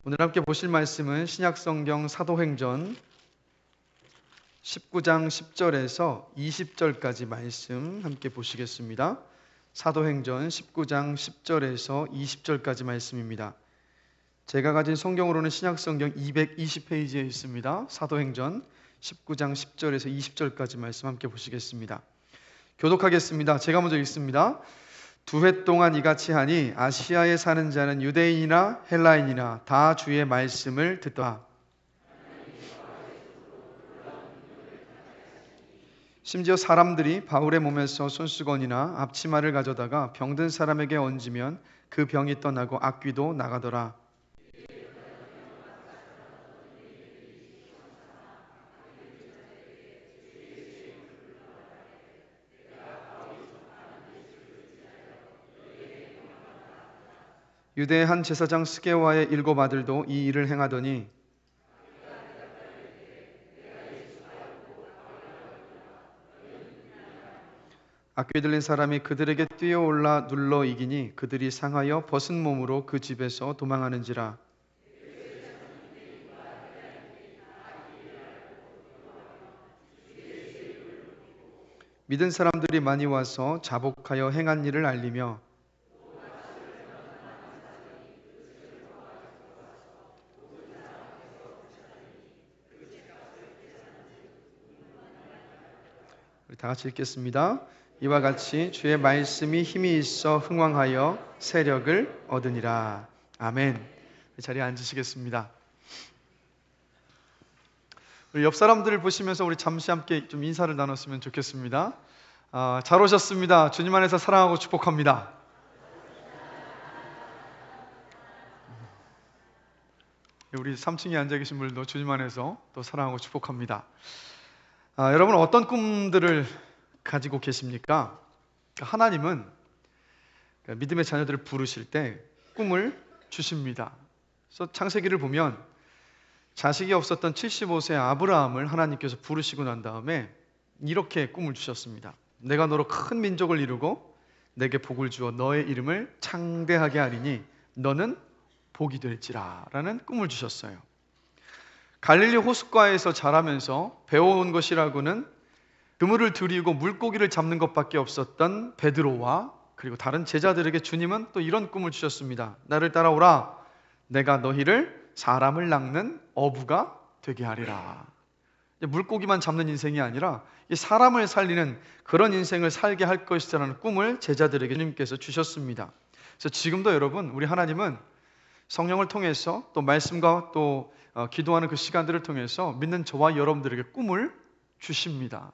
오늘 함께 보실 말씀은 신약성경 사도행전 19장 10절에서 20절까지 말씀 함께 보시겠습니다. 사도행전 19장 10절에서 20절까지 말씀입니다. 제가 가진 성경으로는 신약성경 220페이지에 있습니다. 사도행전 19장 10절에서 20절까지 말씀 함께 보시겠습니다. 교독하겠습니다. 제가 먼저 읽습니다. 2해 동안 이같이 하니 아시아에 사는 자는 유대인이나 헬라인이나 다 주의 말씀을 듣더라. 심지어 사람들이 바울의 몸에서 손수건이나 앞치마를 가져다가 병든 사람에게 얹으면 그 병이 떠나고 악귀도 나가더라. 유대의 한 제사장 스게와의 7 아들도 이 일을 행하더니 악귀 들린 사람이 그들에게 뛰어올라 눌러 이기니 그들이 상하여 벗은 몸으로 그 집에서 도망하는지라. 믿은 사람들이 많이 와서 자복하여 행한 일을 알리며 우리 다 같이 읽겠습니다. 이와 같이 주의 말씀이 힘이 있어 흥왕하여 세력을 얻으니라. 아멘. 자리에 앉으시겠습니다. 우리 옆 사람들을 보시면서 우리 잠시 함께 좀 인사를 나눴으면 좋겠습니다. 잘 오셨습니다. 주님 안에서 사랑하고 축복합니다. 우리 3층에 앉아 계신 분들도 주님 안에서 또 사랑하고 축복합니다. 여러분 어떤 꿈들을 가지고 계십니까? 하나님은 믿음의 자녀들을 부르실 때 꿈을 주십니다. 그래서 창세기를 보면 자식이 없었던 75세 아브라함을 하나님께서 부르시고 난 다음에 이렇게 꿈을 주셨습니다. 내가 너로 큰 민족을 이루고 내게 복을 주어 너의 이름을 창대하게 하리니 너는 복이 될지라 라는 꿈을 주셨어요. 갈릴리 호숫가에서 자라면서 배워온 것이라고는 그물을 들이고 물고기를 잡는 것밖에 없었던 베드로와 그리고 다른 제자들에게 주님은 또 이런 꿈을 주셨습니다. 나를 따라오라. 내가 너희를 사람을 낚는 어부가 되게 하리라. 물고기만 잡는 인생이 아니라 사람을 살리는 그런 인생을 살게 할 것이라는 꿈을 제자들에게 주님께서 주셨습니다. 그래서 지금도 여러분 우리 하나님은 성령을 통해서 또 말씀과 또 기도하는 그 시간들을 통해서 믿는 저와 여러분들에게 꿈을 주십니다.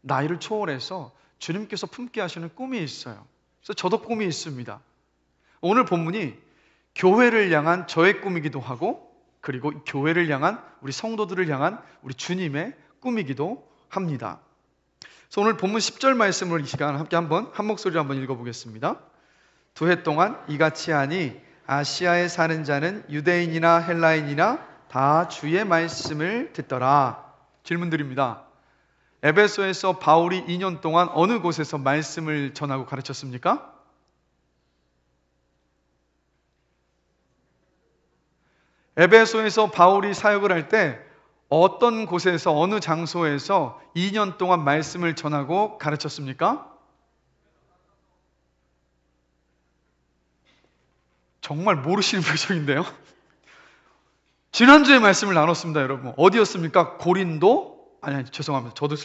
나이를 초월해서 주님께서 품게 하시는 꿈이 있어요. 그래서 저도 꿈이 있습니다. 오늘 본문이 교회를 향한 저의 꿈이기도 하고 그리고 교회를 향한 우리 성도들을 향한 우리 주님의 꿈이기도 합니다. 그래서 오늘 본문 10절 말씀을 이 시간 함께 한 목소리로 한번 읽어보겠습니다. 2해 동안 이같이 하니 아시아에 사는 자는 유대인이나 헬라인이나 다 주의 말씀을 듣더라. 질문 드립니다. 에베소에서 바울이 2년 동안 어느 곳에서 말씀을 전하고 가르쳤습니까? 에베소에서 바울이 사역을 할 때 어떤 곳에서 어느 장소에서 2년 동안 말씀을 전하고 가르쳤습니까? 정말 모르시는 표정인데요. 지난주에 말씀을 나눴습니다, 여러분. 어디였습니까? 고린도? 아니 죄송합니다. 저도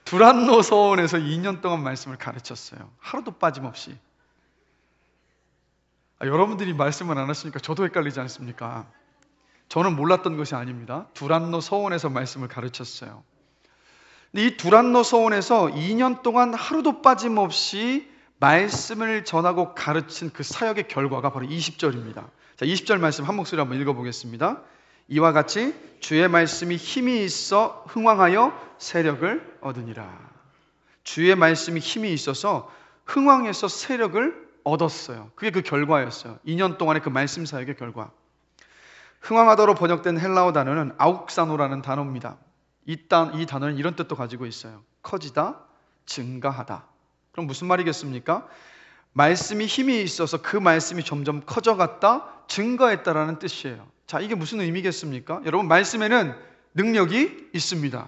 두란노 서원에서 2년 동안 말씀을 가르쳤어요. 하루도 빠짐없이. 여러분들이 말씀을 안 하시니까 저도 헷갈리지 않습니까? 저는 몰랐던 것이 아닙니다. 두란노 서원에서 말씀을 가르쳤어요. 근데 이 두란노 서원에서 2년 동안 하루도 빠짐없이 말씀을 전하고 가르친 그 사역의 결과가 바로 20절입니다. 자, 20절 말씀 한 목소리 한번 읽어보겠습니다. 이와 같이 주의 말씀이 힘이 있어 흥왕하여 세력을 얻으니라. 주의 말씀이 힘이 있어서 흥왕해서 세력을 얻었어요. 그게 그 결과였어요. 2년 동안의 그 말씀 사역의 결과. 흥왕하다로 번역된 헬라어 단어는 아욱사노라는 단어입니다. 이 단어는 이런 뜻도 가지고 있어요. 커지다, 증가하다. 그럼 무슨 말이겠습니까? 말씀이 힘이 있어서 그 말씀이 점점 커져갔다, 증거했다라는 뜻이에요. 자, 이게 무슨 의미겠습니까? 여러분, 말씀에는 능력이 있습니다.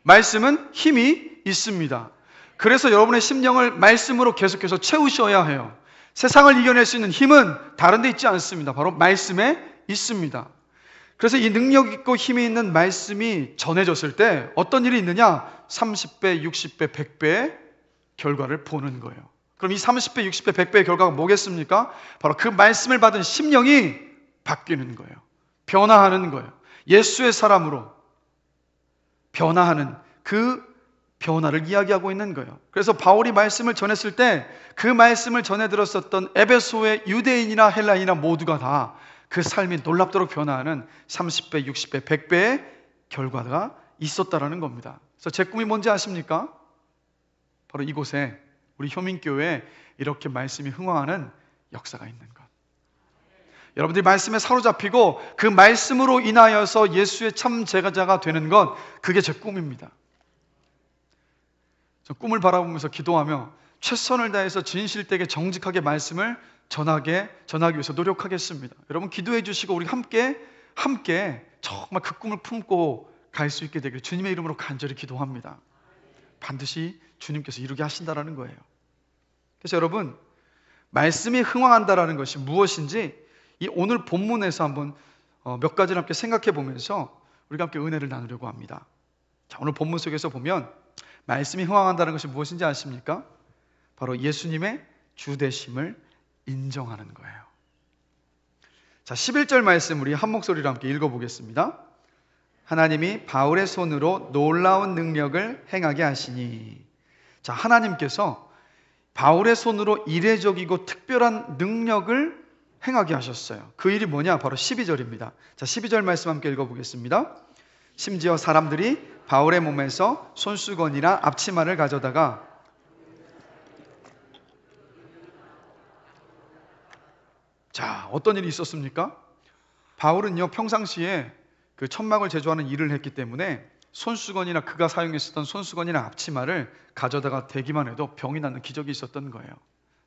말씀은 힘이 있습니다. 그래서 여러분의 심령을 말씀으로 계속해서 채우셔야 해요. 세상을 이겨낼 수 있는 힘은 다른 데 있지 않습니다. 바로 말씀에 있습니다. 그래서 이 능력 있고 힘이 있는 말씀이 전해졌을 때 어떤 일이 있느냐? 30배, 60배, 100배의 결과를 보는 거예요. 그럼 이 30배, 60배, 100배의 결과가 뭐겠습니까? 바로 그 말씀을 받은 심령이 바뀌는 거예요. 변화하는 거예요. 예수의 사람으로 변화하는 그 변화를 이야기하고 있는 거예요. 그래서 바울이 말씀을 전했을 때 그 말씀을 전해 들었었던 에베소의 유대인이나 헬라인이나 모두가 다 그 삶이 놀랍도록 변화하는 30배, 60배, 100배의 결과가 있었다라는 겁니다. 그래서 제 꿈이 뭔지 아십니까? 바로 이곳에 우리 효민교회에 이렇게 말씀이 흥황하는 역사가 있는 것. 여러분들이 말씀에 사로잡히고 그 말씀으로 인하여서 예수의 참 제자가 되는 것, 그게 제 꿈입니다. 저 꿈을 바라보면서 기도하며 최선을 다해서 진실되게 정직하게 말씀을 전하기 위해서 노력하겠습니다. 여러분 기도해 주시고 우리 함께 정말 그 꿈을 품고 갈 수 있게 되길 주님의 이름으로 간절히 기도합니다. 반드시 주님께서 이루게 하신다라는 거예요. 그래서 여러분, 말씀이 흥황한다라는 것이 무엇인지 이 오늘 본문에서 한번 몇 가지를 함께 생각해 보면서 우리가 함께 은혜를 나누려고 합니다. 자, 오늘 본문 속에서 보면 말씀이 흥황한다는 것이 무엇인지 아십니까? 바로 예수님의 주되심을 인정하는 거예요. 자, 11절 말씀 우리 한 목소리로 함께 읽어보겠습니다. 하나님이 바울의 손으로 놀라운 능력을 행하게 하시니. 자, 하나님께서 바울의 손으로 이례적이고 특별한 능력을 행하게 하셨어요. 그 일이 뭐냐? 바로 12절입니다. 자, 12절 말씀 함께 읽어보겠습니다. 심지어 사람들이 바울의 몸에서 손수건이나 앞치마를 가져다가 자, 어떤 일이 있었습니까? 바울은요, 평상시에 그 천막을 제조하는 일을 했기 때문에 손수건이나 그가 사용했었던 손수건이나 앞치마를 가져다가 대기만 해도 병이 낫는 기적이 있었던 거예요.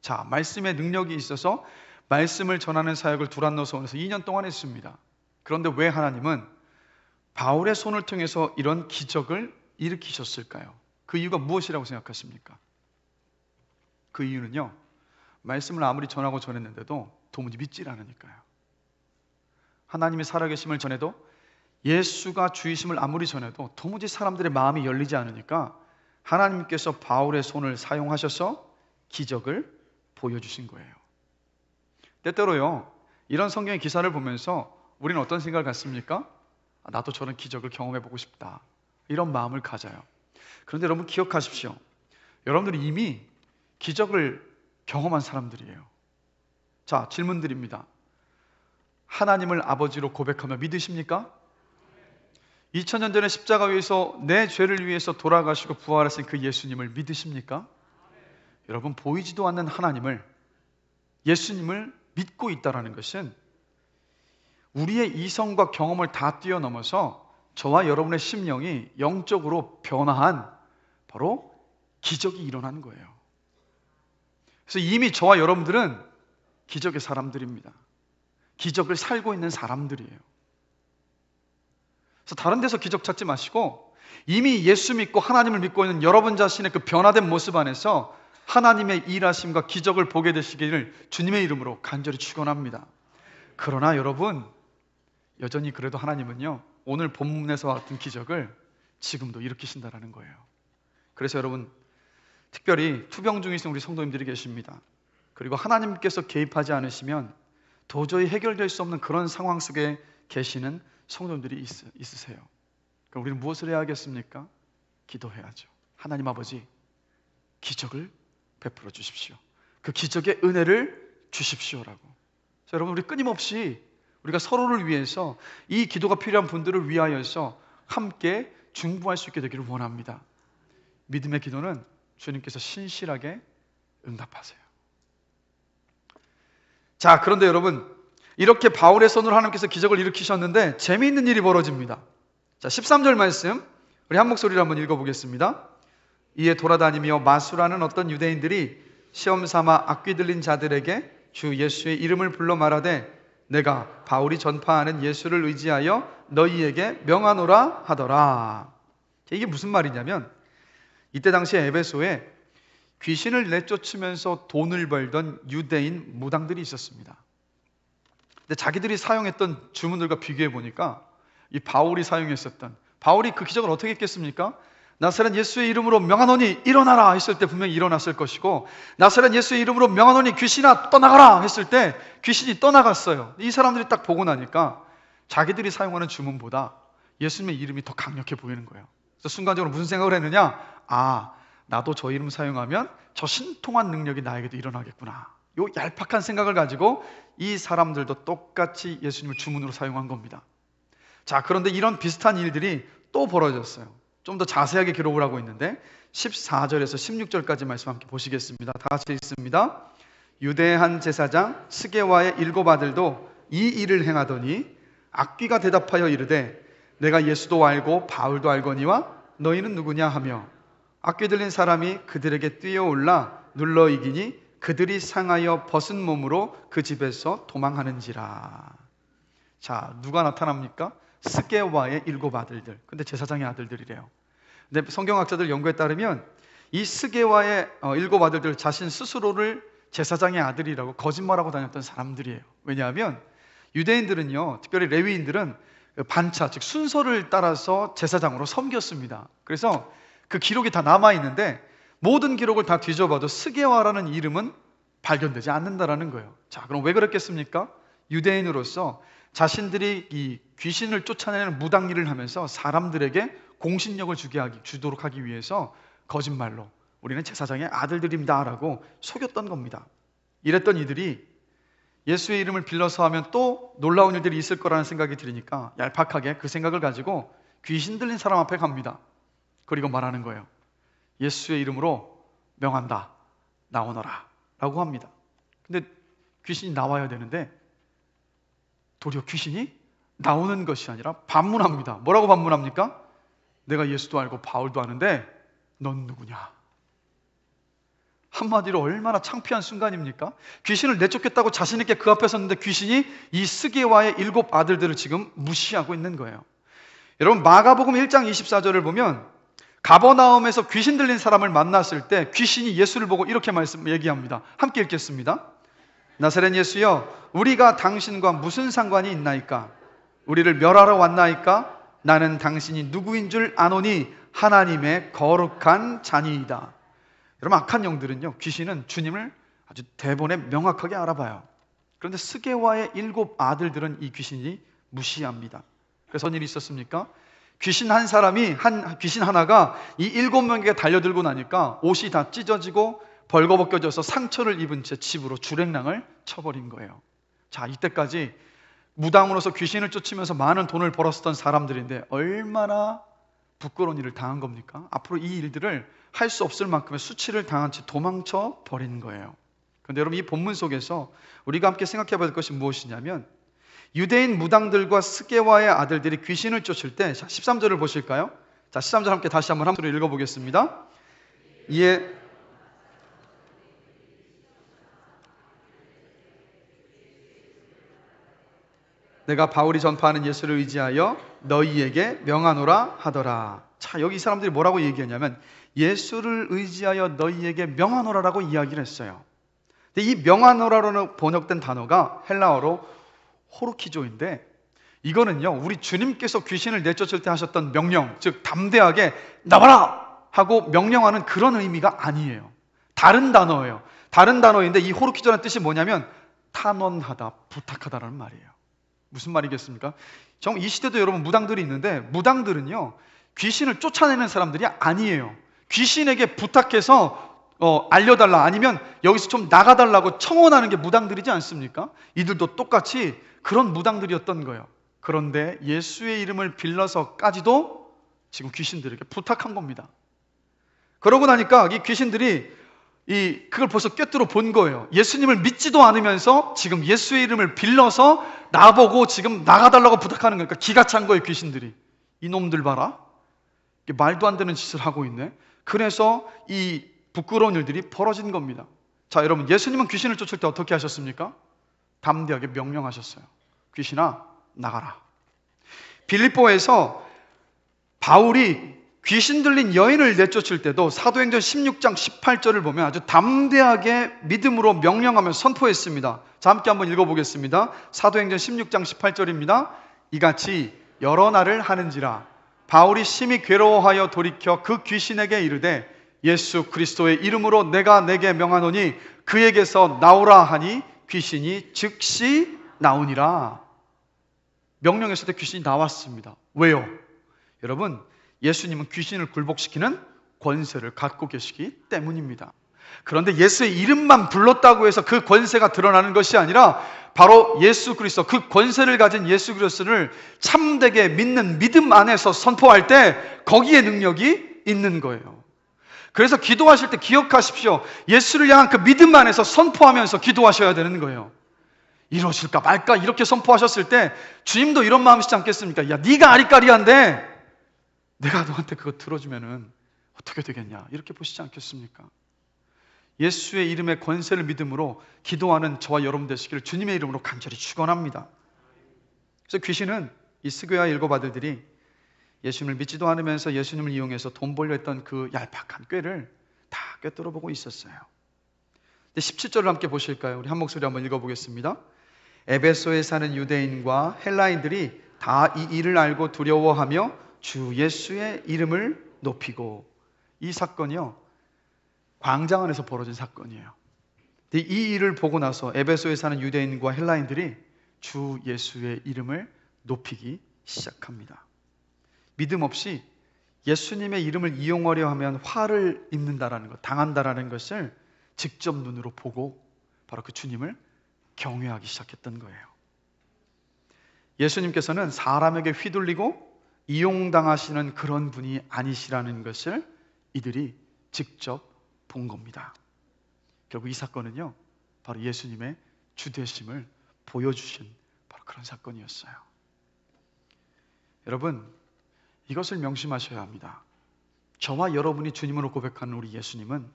자, 말씀의 능력이 있어서 말씀을 전하는 사역을 두란노서원에서 2년 동안 했습니다. 그런데 왜 하나님은 바울의 손을 통해서 이런 기적을 일으키셨을까요? 그 이유가 무엇이라고 생각하십니까? 그 이유는요, 말씀을 아무리 전하고 전했는데도 도무지 믿질 않으니까요. 하나님의 살아계심을 전해도, 예수가 주이심을 아무리 전해도 도무지 사람들의 마음이 열리지 않으니까 하나님께서 바울의 손을 사용하셔서 기적을 보여주신 거예요. 때때로요, 이런 성경의 기사를 보면서 우리는 어떤 생각을 갖습니까? 나도 저런 기적을 경험해보고 싶다, 이런 마음을 가져요. 그런데 여러분 기억하십시오. 여러분들이 이미 기적을 경험한 사람들이에요. 자, 질문 드립니다. 하나님을 아버지로 고백하며 믿으십니까? 2000년 전에 십자가 위에서 내 죄를 위해서 돌아가시고 부활하신 그 예수님을 믿으십니까? 여러분, 보이지도 않는 하나님을, 예수님을 믿고 있다는 것은 우리의 이성과 경험을 다 뛰어넘어서 저와 여러분의 심령이 영적으로 변화한 바로 기적이 일어나는 거예요. 그래서 이미 저와 여러분들은 기적의 사람들입니다. 기적을 살고 있는 사람들이에요. 그래서 다른 데서 기적 찾지 마시고 이미 예수 믿고 하나님을 믿고 있는 여러분 자신의 그 변화된 모습 안에서 하나님의 일하심과 기적을 보게 되시기를 주님의 이름으로 간절히 축원합니다. 그러나 여러분, 여전히 그래도 하나님은요, 오늘 본문에서 같은 기적을 지금도 일으키신다라는 거예요. 그래서 여러분, 특별히 투병 중이신 우리 성도님들이 계십니다. 그리고 하나님께서 개입하지 않으시면 도저히 해결될 수 없는 그런 상황 속에 계시는 성도님들이 있으세요. 그럼 우리는 무엇을 해야 하겠습니까? 기도해야죠. 하나님 아버지, 기적을 베풀어 주십시오. 그 기적의 은혜를 주십시오라고. 자, 여러분, 우리 끊임없이 우리가 서로를 위해서 이 기도가 필요한 분들을 위하여서 함께 중보할 수 있게 되기를 원합니다. 믿음의 기도는 주님께서 신실하게 응답하세요. 자, 그런데 여러분, 이렇게 바울의 손으로 하나님께서 기적을 일으키셨는데 재미있는 일이 벌어집니다. 자, 13절 말씀 우리 한 목소리로 한번 읽어보겠습니다. 이에 돌아다니며 마수라는 어떤 유대인들이 시험 삼아 악귀 들린 자들에게 주 예수의 이름을 불러 말하되 내가 바울이 전파하는 예수를 의지하여 너희에게 명하노라 하더라. 이게 무슨 말이냐면 이때 당시에 에베소에 귀신을 내쫓으면서 돈을 벌던 유대인 무당들이 있었습니다. 근데 자기들이 사용했던 주문들과 비교해 보니까 이 바울이 사용했었던, 바울이 그 기적을 어떻게 했겠습니까? 나사렛 예수의 이름으로 명하노니 일어나라 했을 때 분명히 일어났을 것이고, 나사렛 예수의 이름으로 명하노니 귀신아 떠나가라 했을 때 귀신이 떠나갔어요. 이 사람들이 딱 보고 나니까 자기들이 사용하는 주문보다 예수님의 이름이 더 강력해 보이는 거예요. 그래서 순간적으로 무슨 생각을 했느냐? 아, 나도 저 이름 사용하면 저 신통한 능력이 나에게도 일어나겠구나. 요 얄팍한 생각을 가지고 이 사람들도 똑같이 예수님을 주문으로 사용한 겁니다. 자, 그런데 이런 비슷한 일들이 또 벌어졌어요. 좀 더 자세하게 기록을 하고 있는데 14절에서 16절까지 말씀 함께 보시겠습니다. 다 같이 읽습니다. 유대의 한 제사장 스게와의 7 아들도 이 일을 행하더니 악귀가 대답하여 이르되 내가 예수도 알고 바울도 알거니와 너희는 누구냐 하며 악귀 들린 사람이 그들에게 뛰어올라 눌러 이기니 그들이 상하여 벗은 몸으로 그 집에서 도망하는지라. 자, 누가 나타납니까? 스게와의 7 아들들. 근데 제사장의 아들들이래요. 근데 성경학자들 연구에 따르면 이 스게와의 7 아들들 자신 스스로를 제사장의 아들이라고 거짓말하고 다녔던 사람들이에요. 왜냐하면 유대인들은요, 특별히 레위인들은 반차, 즉 순서를 따라서 제사장으로 섬겼습니다. 그래서 그 기록이 다 남아있는데 모든 기록을 다 뒤져봐도 스게와라는 이름은 발견되지 않는다라는 거예요. 자, 그럼 왜 그랬겠습니까? 유대인으로서 자신들이 이 귀신을 쫓아내는 무당 일을 하면서 사람들에게 공신력을 주도록 하기 위해서 거짓말로 우리는 제사장의 아들들입니다 라고 속였던 겁니다. 이랬던 이들이 예수의 이름을 빌려서 하면 또 놀라운 일들이 있을 거라는 생각이 들으니까 얄팍하게 그 생각을 가지고 귀신 들린 사람 앞에 갑니다. 그리고 말하는 거예요. 예수의 이름으로 명한다, 나오너라 라고 합니다. 근데 귀신이 나와야 되는데 도리어 귀신이 나오는 것이 아니라 반문합니다. 뭐라고 반문합니까? 내가 예수도 알고 바울도 아는데 넌 누구냐? 한마디로 얼마나 창피한 순간입니까? 귀신을 내쫓겠다고 자신 있게 그 앞에 섰는데 귀신이 이 스게와의 7 아들들을 지금 무시하고 있는 거예요. 여러분, 마가복음 1장 24절을 보면 가버나움에서 귀신 들린 사람을 만났을 때 귀신이 예수를 보고 이렇게 얘기합니다. 함께 읽겠습니다. 나사렛 예수여, 우리가 당신과 무슨 상관이 있나이까? 우리를 멸하러 왔나이까? 나는 당신이 누구인 줄 아노니 하나님의 거룩한 자니이다. 여러분, 악한 영들은요, 귀신은 주님을 아주 대본에 명확하게 알아봐요. 그런데 스게와의 7 아들들은 이 귀신이 무시합니다. 그래서 어떤 일이 있었습니까? 귀신 한 사람이, 귀신 하나가 이 7명에게 달려들고 나니까 옷이 다 찢어지고 벌거벗겨져서 상처를 입은 채 집으로 주랭랑을 쳐버린 거예요. 자, 이때까지 무당으로서 귀신을 쫓으면서 많은 돈을 벌었었던 사람들인데 얼마나 부끄러운 일을 당한 겁니까? 앞으로 이 일들을 할 수 없을 만큼의 수치를 당한 채 도망쳐 버린 거예요. 그런데 여러분, 이 본문 속에서 우리가 함께 생각해 볼 것이 무엇이냐면 유대인 무당들과 스게와의 아들들이 귀신을 쫓을 때, 자, 13절을 보실까요? 자, 13절 함께 다시 한번 함께 읽어보겠습니다. 이에 내가 바울이 전파하는 예수를 의지하여 너희에게 명하노라 하더라. 자, 여기 이 사람들이 뭐라고 얘기하냐면 예수를 의지하여 너희에게 명하노라라고 이야기를 했어요. 근데 이 명하노라로 번역된 단어가 헬라어로 호르키조인데, 이거는요, 우리 주님께서 귀신을 내쫓을 때 하셨던 명령, 즉 담대하게 나와라 하고 명령하는 그런 의미가 아니에요. 다른 단어예요. 다른 단어인데 이 호르키조라는 뜻이 뭐냐면 탄원하다, 부탁하다라는 말이에요. 무슨 말이겠습니까? 정말 이 시대도 여러분 무당들이 있는데 무당들은요, 귀신을 쫓아내는 사람들이 아니에요. 귀신에게 부탁해서 알려달라, 아니면 여기서 좀 나가달라고 청원하는 게 무당들이지 않습니까? 이들도 똑같이 그런 무당들이었던 거예요. 그런데 예수의 이름을 빌려서까지도 지금 귀신들에게 부탁한 겁니다. 그러고 나니까 이 귀신들이 그걸 벌써 꿰뚫어 본 거예요. 예수님을 믿지도 않으면서 지금 예수의 이름을 빌려서 나보고 지금 나가달라고 부탁하는 거니까 기가 찬 거예요, 귀신들이. 이놈들 봐라, 말도 안 되는 짓을 하고 있네. 그래서 이 부끄러운 일들이 벌어진 겁니다. 자, 여러분, 예수님은 귀신을 쫓을 때 어떻게 하셨습니까? 담대하게 명령하셨어요. 귀신아, 나가라. 빌립보에서 바울이 귀신 들린 여인을 내쫓을 때도 사도행전 16장 18절을 보면 아주 담대하게 믿음으로 명령하며 선포했습니다. 자, 함께 한번 읽어보겠습니다. 사도행전 16장 18절입니다. 이같이 여러 날을 하는지라 바울이 심히 괴로워하여 돌이켜 그 귀신에게 이르되 예수 그리스도의 이름으로 내가 내게 명하노니 그에게서 나오라 하니 귀신이 즉시 나오니라. 명령했을 때 귀신이 나왔습니다. 왜요? 여러분, 예수님은 귀신을 굴복시키는 권세를 갖고 계시기 때문입니다. 그런데 예수의 이름만 불렀다고 해서 그 권세가 드러나는 것이 아니라 바로 예수 그리스도, 그 권세를 가진 예수 그리스도를 참되게 믿는 믿음 안에서 선포할 때 거기에 능력이 있는 거예요. 그래서 기도하실 때 기억하십시오. 예수를 향한 그 믿음 안에서 선포하면서 기도하셔야 되는 거예요. 이루어질까 말까 이렇게 선포하셨을 때 주님도 이런 마음이시지 않겠습니까? 야, 네가 아리까리한데 내가 너한테 그거 들어주면은 어떻게 되겠냐, 이렇게 보시지 않겠습니까? 예수의 이름의 권세를 믿음으로 기도하는 저와 여러분 되시기를 주님의 이름으로 간절히 축원합니다. 그래서 귀신은 이 스교와 일곱 아들들이 예수님을 믿지도 않으면서 예수님을 이용해서 돈 벌려 했던 그 얄팍한 꾀를 다 꿰뚫어 보고 있었어요. 17절을 함께 보실까요? 우리 한 목소리 한번 읽어보겠습니다. 에베소에 사는 유대인과 헬라인들이 다 이 일을 알고 두려워하며 주 예수의 이름을 높이고, 이 사건이요, 광장 안에서 벌어진 사건이에요. 이 일을 보고 나서 에베소에 사는 유대인과 헬라인들이 주 예수의 이름을 높이기 시작합니다. 믿음 없이 예수님의 이름을 이용하려 하면 화를 입는다라는 것, 당한다라는 것을 직접 눈으로 보고 바로 그 주님을 경외하기 시작했던 거예요. 예수님께서는 사람에게 휘둘리고 이용당하시는 그런 분이 아니시라는 것을 이들이 직접 본 겁니다. 결국 이 사건은요, 바로 예수님의 주되심을 보여주신 바로 그런 사건이었어요. 여러분, 이것을 명심하셔야 합니다. 저와 여러분이 주님으로 고백하는 우리 예수님은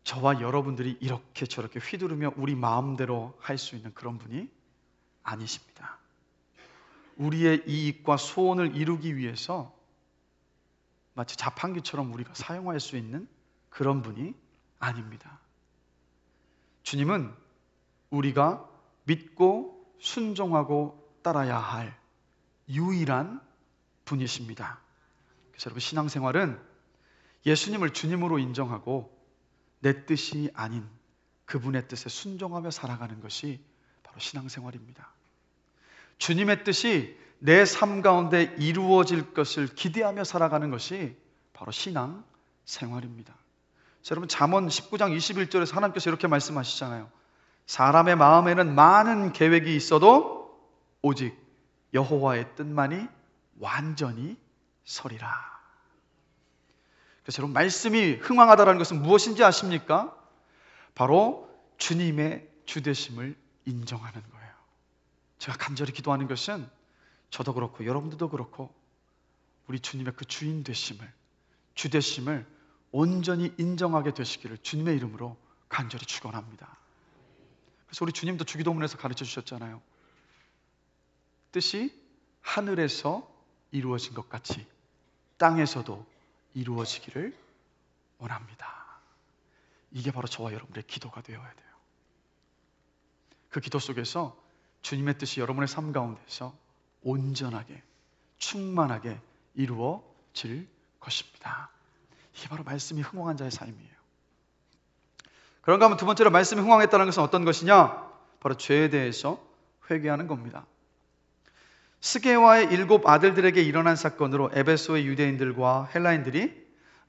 저와 여러분들이 이렇게 저렇게 휘두르며 우리 마음대로 할 수 있는 그런 분이 아니십니다. 우리의 이익과 소원을 이루기 위해서 마치 자판기처럼 우리가 사용할 수 있는 그런 분이 아닙니다. 주님은 우리가 믿고 순종하고 따라야 할 유일한 분이십니다. 그래서 여러분, 신앙생활은 예수님을 주님으로 인정하고 내 뜻이 아닌 그분의 뜻에 순종하며 살아가는 것이 바로 신앙생활입니다. 주님의 뜻이 내 삶 가운데 이루어질 것을 기대하며 살아가는 것이 바로 신앙생활입니다. 여러분, 잠언 19장 21절에서 하나님께서 이렇게 말씀하시잖아요. 사람의 마음에는 많은 계획이 있어도 오직 여호와의 뜻만이 완전히 서리라. 그래서 여러분, 말씀이 흥왕하다라는 것은 무엇인지 아십니까? 바로 주님의 주되심을 인정하는 거예요. 제가 간절히 기도하는 것은 저도 그렇고 여러분들도 그렇고 우리 주님의 그 주인 되심을, 주되심을 온전히 인정하게 되시기를 주님의 이름으로 간절히 축원합니다. 그래서 우리 주님도 주기도문에서 가르쳐 주셨잖아요. 뜻이 하늘에서 이루어진 것 같이 땅에서도 이루어지기를 원합니다. 이게 바로 저와 여러분의 기도가 되어야 돼요. 그 기도 속에서 주님의 뜻이 여러분의 삶 가운데서 온전하게, 충만하게 이루어질 것입니다. 이게 바로 말씀이 흥왕한 자의 삶이에요. 그런가 하면 두 번째로 말씀이 흥왕했다는 것은 어떤 것이냐? 바로 죄에 대해서 회개하는 겁니다. 스게와의 7 아들들에게 일어난 사건으로 에베소의 유대인들과 헬라인들이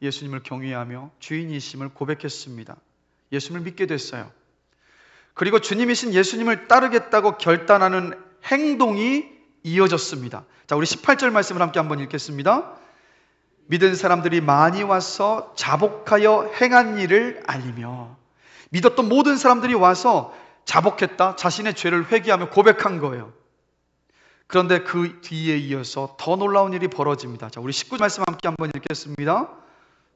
예수님을 경외하며 주인이심을 고백했습니다. 예수님을 믿게 됐어요. 그리고 주님이신 예수님을 따르겠다고 결단하는 행동이 이어졌습니다. 자, 우리 18절 말씀을 함께 한번 읽겠습니다. 믿은 사람들이 많이 와서 자복하여 행한 일을 알리며, 믿었던 모든 사람들이 와서 자복했다, 자신의 죄를 회개하며 고백한 거예요. 그런데 그 뒤에 이어서 더 놀라운 일이 벌어집니다. 자, 우리 19절 말씀 함께 한번 읽겠습니다.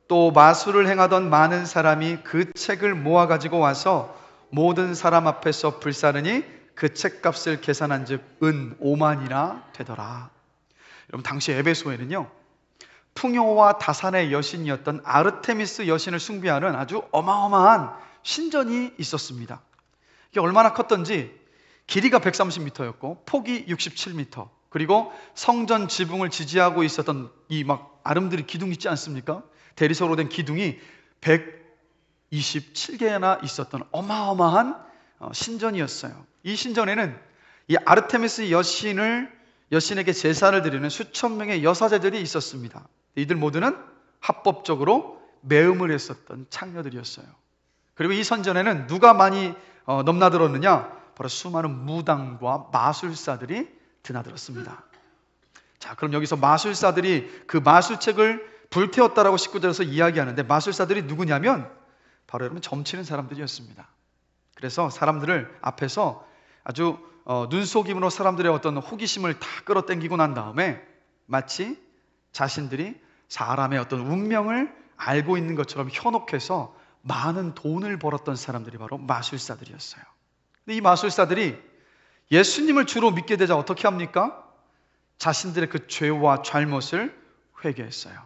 또 마술을 행하던 많은 사람이 그 책을 모아 가지고 와서 모든 사람 앞에서 불사르니 그 책값을 계산한 즉 은 5만이나 되더라. 여러분, 당시 에베소에는요, 풍요와 다산의 여신이었던 아르테미스 여신을 숭배하는 아주 어마어마한 신전이 있었습니다. 이게 얼마나 컸던지 길이가 130m였고 폭이 67m, 그리고 성전 지붕을 지지하고 있었던 이 막 아름드리 기둥 있지 않습니까? 대리석으로 된 기둥이 127개나 있었던 어마어마한 신전이었어요. 이 신전에는 이 아르테미스 여신에게 제사를 드리는 수천 명의 여사제들이 있었습니다. 이들 모두는 합법적으로 매음을 했었던 창녀들이었어요. 그리고 이 선전에는 누가 많이 넘나들었느냐? 바로 수많은 무당과 마술사들이 드나들었습니다. 자, 그럼 여기서 마술사들이 그 마술책을 불태웠다라고 19절에서 이야기하는데, 마술사들이 누구냐면 바로 여러분 점치는 사람들이었습니다. 그래서 사람들을 앞에서 아주 눈속임으로 사람들의 어떤 호기심을 다 끌어당기고 난 다음에 마치 자신들이 사람의 어떤 운명을 알고 있는 것처럼 현혹해서 많은 돈을 벌었던 사람들이 바로 마술사들이었어요. 근데 이 마술사들이 예수님을 주로 믿게 되자 어떻게 합니까? 자신들의 그 죄와 잘못을 회개했어요.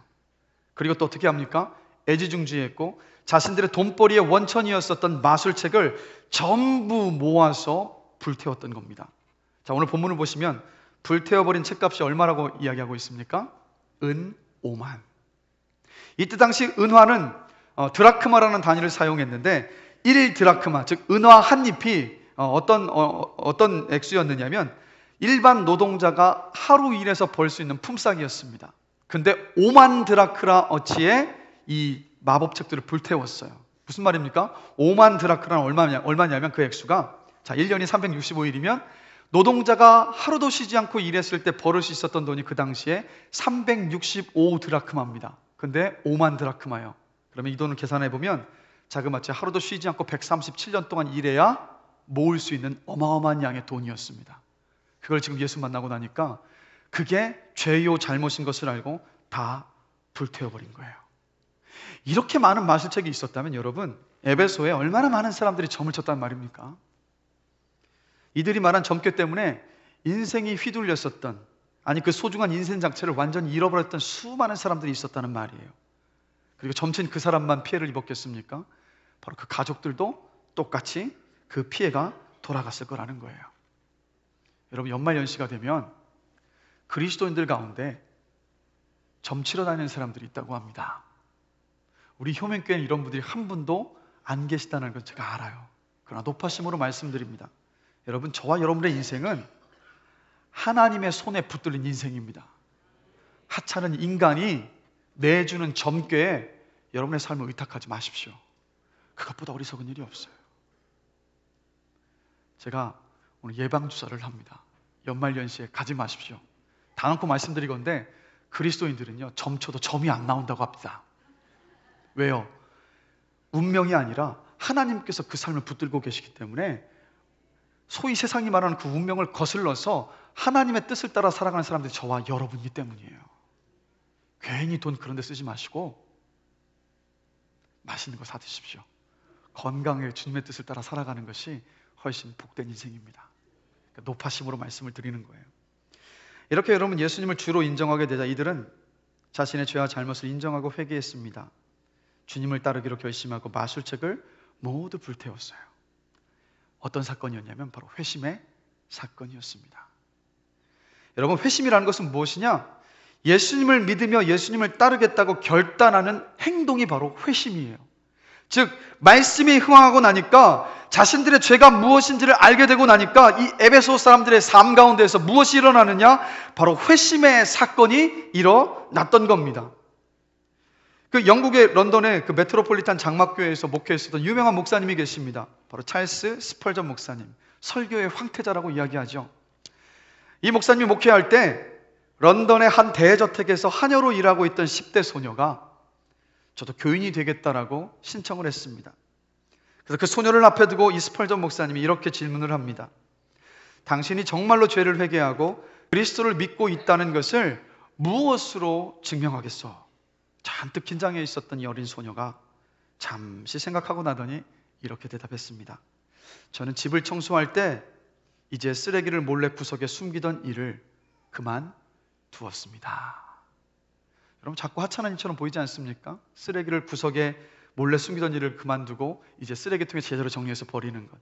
그리고 또 어떻게 합니까? 애지중지했고 자신들의 돈벌이의 원천이었었던 마술책을 전부 모아서 불태웠던 겁니다. 자, 오늘 본문을 보시면 불태워버린 책값이 얼마라고 이야기하고 있습니까? 은 5만. 이때 당시 은화는 드라크마라는 단위를 사용했는데 1 드라크마, 즉 은화 한 잎이 어떤 액수였느냐면 일반 노동자가 하루 일해서 벌 수 있는 품삯이었습니다. 근데 5만 드라크라 어치의 이 마법책들을 불태웠어요. 무슨 말입니까? 5만 드라크라는 얼마냐면 그 액수가, 자, 1년이 365일이면 노동자가 하루도 쉬지 않고 일했을 때 벌을 수 있었던 돈이 그 당시에 365 드라크마입니다. 근데 5만 드라크마예요. 그러면 이 돈을 계산해 보면 자그마치 하루도 쉬지 않고 137년 동안 일해야 모을 수 있는 어마어마한 양의 돈이었습니다. 그걸 지금 예수 만나고 나니까 그게 죄요 잘못인 것을 알고 다 불태워버린 거예요. 이렇게 많은 마술책이 있었다면 여러분, 에베소에 얼마나 많은 사람들이 점을 쳤단 말입니까? 이들이 말한 점괘 때문에 인생이 휘둘렸었던, 아니 그 소중한 인생 자체를 완전히 잃어버렸던 수많은 사람들이 있었다는 말이에요. 그리고 점친 그 사람만 피해를 입었겠습니까? 바로 그 가족들도 똑같이 그 피해가 돌아갔을 거라는 거예요. 여러분, 연말연시가 되면 그리스도인들 가운데 점치러 다니는 사람들이 있다고 합니다. 우리 효명교회는 이런 분들이 한 분도 안 계시다는 걸 제가 알아요. 그러나 높아심으로 말씀드립니다. 여러분, 저와 여러분의 인생은 하나님의 손에 붙들린 인생입니다. 하찮은 인간이 내주는 점괘에 여러분의 삶을 의탁하지 마십시오. 그것보다 어리석은 일이 없어요. 제가 오늘 예방주사를 합니다. 연말연시에 가지 마십시오. 단언코 말씀드리건대 그리스도인들은요, 점쳐도 점이 안 나온다고 합니다. 왜요? 운명이 아니라 하나님께서 그 삶을 붙들고 계시기 때문에 소위 세상이 말하는 그 운명을 거슬러서 하나님의 뜻을 따라 살아가는 사람들이 저와 여러분이기 때문이에요. 괜히 돈 그런 데 쓰지 마시고 맛있는 거 사 드십시오. 건강하게 주님의 뜻을 따라 살아가는 것이 훨씬 복된 인생입니다. 그러니까 높아심으로 말씀을 드리는 거예요. 이렇게 여러분, 예수님을 주로 인정하게 되자 이들은 자신의 죄와 잘못을 인정하고 회개했습니다. 주님을 따르기로 결심하고 마술책을 모두 불태웠어요. 어떤 사건이었냐면 바로 회심의 사건이었습니다. 여러분, 회심이라는 것은 무엇이냐? 예수님을 믿으며 예수님을 따르겠다고 결단하는 행동이 바로 회심이에요. 즉, 말씀이 흥황하고 나니까 자신들의 죄가 무엇인지를 알게 되고 나니까 이 에베소 사람들의 삶 가운데에서 무엇이 일어나느냐? 바로 회심의 사건이 일어났던 겁니다. 그 영국의 런던의 그 메트로폴리탄 장막교회에서 목회했었던 유명한 목사님이 계십니다. 바로 찰스 스펄전 목사님, 설교의 황태자라고 이야기하죠. 이 목사님이 목회할 때 런던의 한 대저택에서 하녀로 일하고 있던 10대 소녀가 저도 교인이 되겠다라고 신청을 했습니다. 그래서 그 소녀를 앞에 두고 이 스펄전 목사님이 이렇게 질문을 합니다. 당신이 정말로 죄를 회개하고 그리스도를 믿고 있다는 것을 무엇으로 증명하겠소? 잔뜩 긴장해 있었던 이 어린 소녀가 잠시 생각하고 나더니 이렇게 대답했습니다. 저는 집을 청소할 때 이제 쓰레기를 몰래 구석에 숨기던 일을 그만두었습니다. 여러분, 자꾸 하찮은 일처럼 보이지 않습니까? 쓰레기를 구석에 몰래 숨기던 일을 그만두고 이제 쓰레기통에 제대로 정리해서 버리는 것.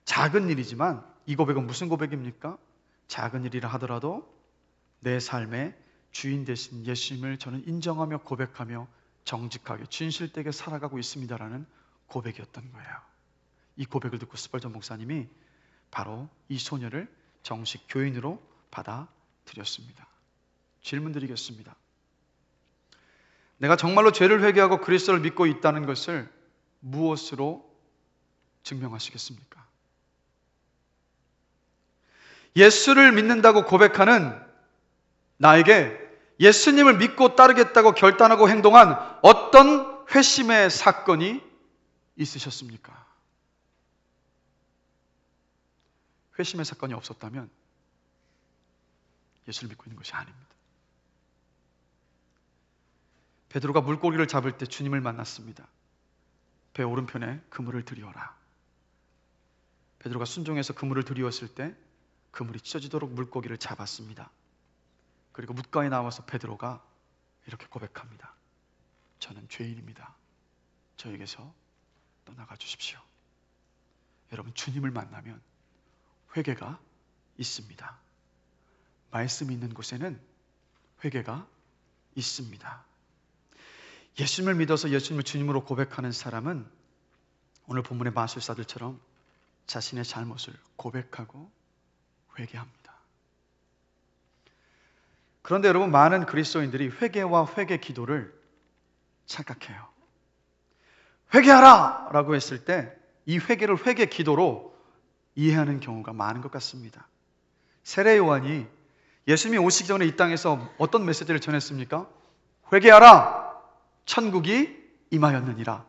작은 일이지만 이 고백은 무슨 고백입니까? 작은 일이라 하더라도 내 삶의 주인 되신 예수님을 저는 인정하며 고백하며 정직하게 진실되게 살아가고 있습니다라는 고백이었던 거예요. 이 고백을 듣고 스펄전 목사님이 바로 이 소녀를 정식 교인으로 받아들였습니다. 질문 드리겠습니다. 내가 정말로 죄를 회개하고 그리스도를 믿고 있다는 것을 무엇으로 증명하시겠습니까? 예수를 믿는다고 고백하는 나에게 예수님을 믿고 따르겠다고 결단하고 행동한 어떤 회심의 사건이 있으셨습니까? 회심의 사건이 없었다면 예수를 믿고 있는 것이 아닙니다. 베드로가 물고기를 잡을 때 주님을 만났습니다. 배 오른편에 그물을 들이어라. 베드로가 순종해서 그물을 들이었을 때 그물이 찢어지도록 물고기를 잡았습니다. 그리고 뭇가에 나와서 베드로가 이렇게 고백합니다. 저는 죄인입니다. 저에게서 떠나가 주십시오. 여러분, 주님을 만나면 회개가 있습니다. 말씀이 있는 곳에는 회개가 있습니다. 예수님을 믿어서 예수님을 주님으로 고백하는 사람은 오늘 본문의 마술사들처럼 자신의 잘못을 고백하고 회개합니다. 그런데 여러분, 많은 그리스도인들이 회개와 회개 기도를 착각해요. 회개하라! 라고 했을 때 이 회개를 회개 기도로 이해하는 경우가 많은 것 같습니다. 세례 요한이 예수님이 오시기 전에 이 땅에서 어떤 메시지를 전했습니까? 회개하라! 천국이 임하였느니라.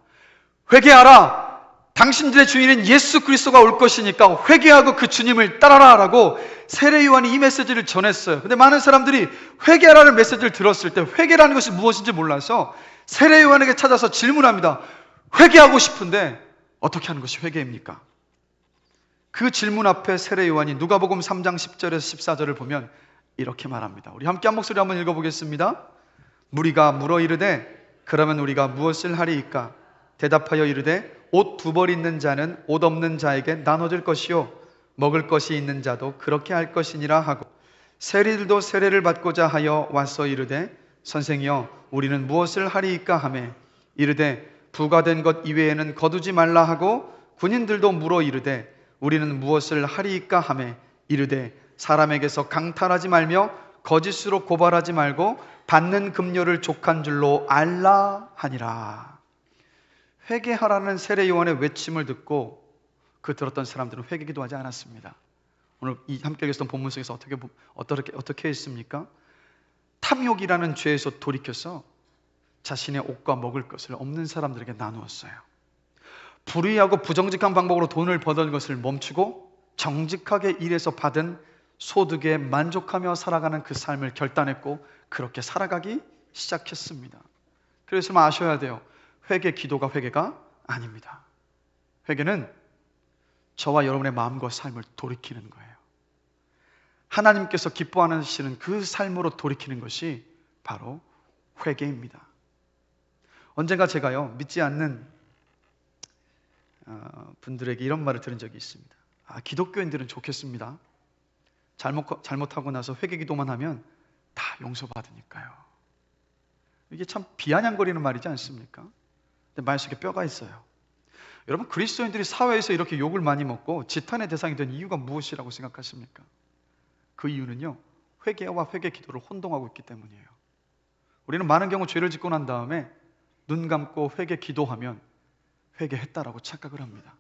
회개하라! 당신들의 주인은 예수 그리스도가 올 것이니까 회개하고 그 주님을 따라라! 라고 세례 요한이 이 메시지를 전했어요. 근데 많은 사람들이 회개하라는 메시지를 들었을 때 회개라는 것이 무엇인지 몰라서 세례 요한에게 찾아서 질문합니다. 회개하고 싶은데 어떻게 하는 것이 회개입니까? 그 질문 앞에 세례 요한이 누가복음 3장 10절에서 14절을 보면 이렇게 말합니다. 우리 함께 한 목소리 한번 읽어보겠습니다. 무리가 물어 이르되 그러면 우리가 무엇을 하리이까? 대답하여 이르되 옷 2벌 있는 자는 옷 없는 자에게 나눠줄 것이요 먹을 것이 있는 자도 그렇게 할 것이니라 하고 세리들도 세례를 받고자 하여 와서 이르되 선생이여 우리는 무엇을 하리이까 하매 이르되 부과된 것 이외에는 거두지 말라 하고 군인들도 물어 이르되 우리는 무엇을 하리이까 하매 이르되 사람에게서 강탈하지 말며 거짓으로 고발하지 말고 받는 급료를 족한 줄로 알라 하니라. 회개하라는 세례 요한의 외침을 듣고 그 들었던 사람들은 회개기도 하지 않았습니다. 오늘 이 함께 읽었던 본문 속에서 어떻게 했습니까? 탐욕이라는 죄에서 돌이켜서 자신의 옷과 먹을 것을 없는 사람들에게 나누었어요. 불의하고 부정직한 방법으로 돈을 버는 것을 멈추고 정직하게 일해서 받은 소득에 만족하며 살아가는 그 삶을 결단했고 그렇게 살아가기 시작했습니다. 그래서 아셔야 돼요. 회개 기도가 회개가 아닙니다. 회개는 저와 여러분의 마음과 삶을 돌이키는 거예요. 하나님께서 기뻐하시는 그 삶으로 돌이키는 것이 바로 회개입니다. 언젠가 제가요, 믿지 않는 분들에게 이런 말을 들은 적이 있습니다. 기독교인들은 좋겠습니다. 잘못하고 나서 회개 기도만 하면 다 용서받으니까요. 이게 참 비아냥거리는 말이지 않습니까? 근데 말 속에 뼈가 있어요. 여러분, 그리스도인들이 사회에서 이렇게 욕을 많이 먹고 지탄의 대상이 된 이유가 무엇이라고 생각하십니까? 그 이유는요, 회개와 회개 기도를 혼동하고 있기 때문이에요. 우리는 많은 경우 죄를 짓고 난 다음에 눈 감고 회개 기도하면 회개했다라고 착각을 합니다.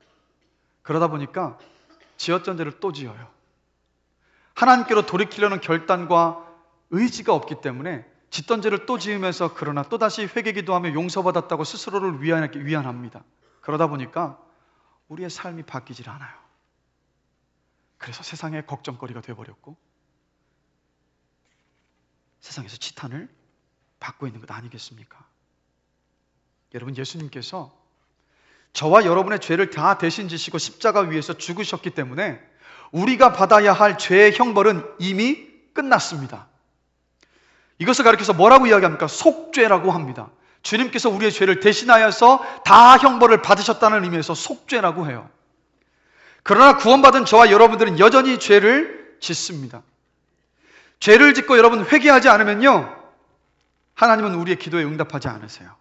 그러다 보니까 지었던 죄를 또 지어요. 하나님께로 돌이키려는 결단과 의지가 없기 때문에 짓던 죄를 또 지으면서 그러나 또다시 회개 기도하며 용서받았다고 스스로를 위안합니다. 그러다 보니까 우리의 삶이 바뀌질 않아요. 그래서 세상의 걱정거리가 되어버렸고 세상에서 지탄을 받고 있는 것 아니겠습니까? 여러분, 예수님께서 저와 여러분의 죄를 다 대신 지시고 십자가 위에서 죽으셨기 때문에 우리가 받아야 할 죄의 형벌은 이미 끝났습니다. 이것을 가리켜서 뭐라고 이야기합니까? 속죄라고 합니다. 주님께서 우리의 죄를 대신하여서 다 형벌을 받으셨다는 의미에서 속죄라고 해요. 그러나 구원받은 저와 여러분들은 여전히 죄를 짓습니다. 죄를 짓고 여러분 회개하지 않으면요, 하나님은 우리의 기도에 응답하지 않으세요.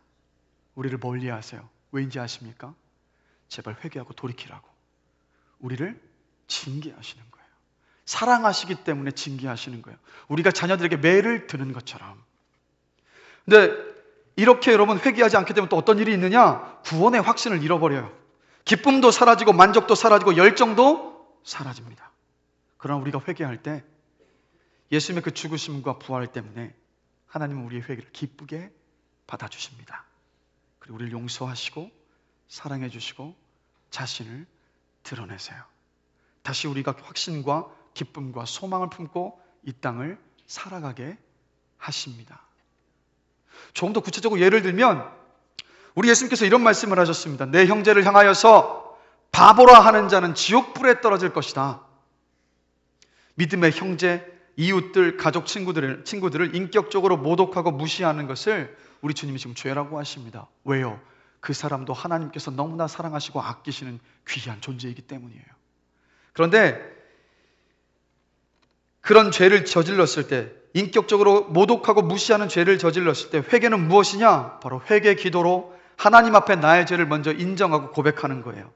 우리를 멀리하세요. 왜인지 아십니까? 제발 회개하고 돌이키라고 우리를 징계하시는 거예요. 사랑하시기 때문에 징계하시는 거예요. 우리가 자녀들에게 매를 드는 것처럼. 근데 이렇게 여러분 회개하지 않게 되면 또 어떤 일이 있느냐? 구원의 확신을 잃어버려요. 기쁨도 사라지고 만족도 사라지고 열정도 사라집니다. 그러나 우리가 회개할 때 예수님의 그 죽으심과 부활 때문에 하나님은 우리의 회개를 기쁘게 받아주십니다. 그리고 우리를 용서하시고 사랑해 주시고 자신을 드러내세요. 다시 우리가 확신과 기쁨과 소망을 품고 이 땅을 살아가게 하십니다. 조금 더 구체적으로 예를 들면 우리 예수님께서 이런 말씀을 하셨습니다. 내 형제를 향하여서 바보라 하는 자는 지옥불에 떨어질 것이다. 믿음의 형제, 이웃들, 가족, 친구들을 인격적으로 모독하고 무시하는 것을 우리 주님이 지금 죄라고 하십니다. 왜요? 그 사람도 하나님께서 너무나 사랑하시고 아끼시는 귀한 존재이기 때문이에요. 그런데 그런 죄를 저질렀을 때, 인격적으로 모독하고 무시하는 죄를 저질렀을 때 회개는 무엇이냐? 바로 회개 기도로 하나님 앞에 나의 죄를 먼저 인정하고 고백하는 거예요.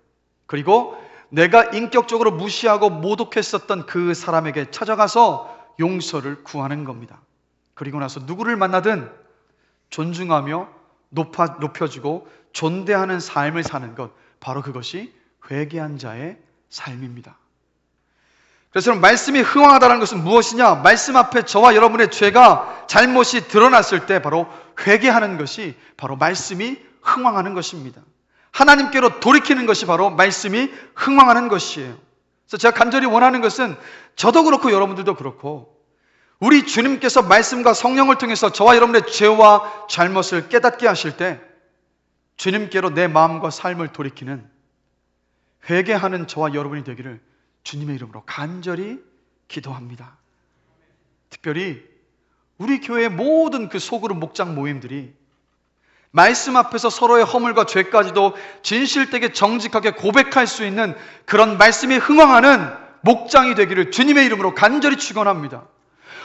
그리고 내가 인격적으로 무시하고 모독했었던 그 사람에게 찾아가서 용서를 구하는 겁니다. 그리고 나서 누구를 만나든 존중하며 높여주고 존대하는 삶을 사는 것, 바로 그것이 회개한 자의 삶입니다. 그래서 말씀이 흥황하다는 것은 무엇이냐? 말씀 앞에 저와 여러분의 죄가 잘못이 드러났을 때 바로 회개하는 것이 바로 말씀이 흥황하는 것입니다. 하나님께로 돌이키는 것이 바로 말씀이 흥황하는 것이에요. 그래서 제가 간절히 원하는 것은 저도 그렇고 여러분들도 그렇고 우리 주님께서 말씀과 성령을 통해서 저와 여러분의 죄와 잘못을 깨닫게 하실 때 주님께로 내 마음과 삶을 돌이키는 회개하는 저와 여러분이 되기를 주님의 이름으로 간절히 기도합니다. 특별히 우리 교회의 모든 그 소그룹 목장 모임들이 말씀 앞에서 서로의 허물과 죄까지도 진실되게 정직하게 고백할 수 있는 그런 말씀이 흥황하는 목장이 되기를 주님의 이름으로 간절히 축원합니다.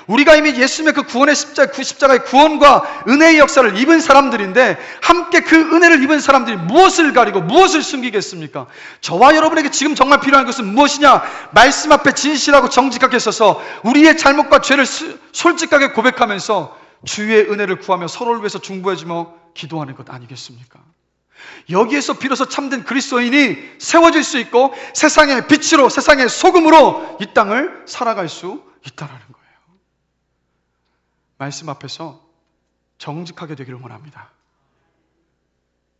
우리가 이미 예수님의 그 구원의 십자가의 구원과 은혜의 역사를 입은 사람들인데 함께 그 은혜를 입은 사람들이 무엇을 가리고 무엇을 숨기겠습니까? 저와 여러분에게 지금 정말 필요한 것은 무엇이냐? 말씀 앞에 진실하고 정직하게 서서 우리의 잘못과 죄를 솔직하게 고백하면서 주의 은혜를 구하며 서로를 위해서 중보해주며 기도하는 것 아니겠습니까? 여기에서 비로소 참된 그리스도인이 세워질 수 있고 세상의 빛으로, 세상의 소금으로 이 땅을 살아갈 수 있다는 거예요. 말씀 앞에서 정직하게 되기를 원합니다.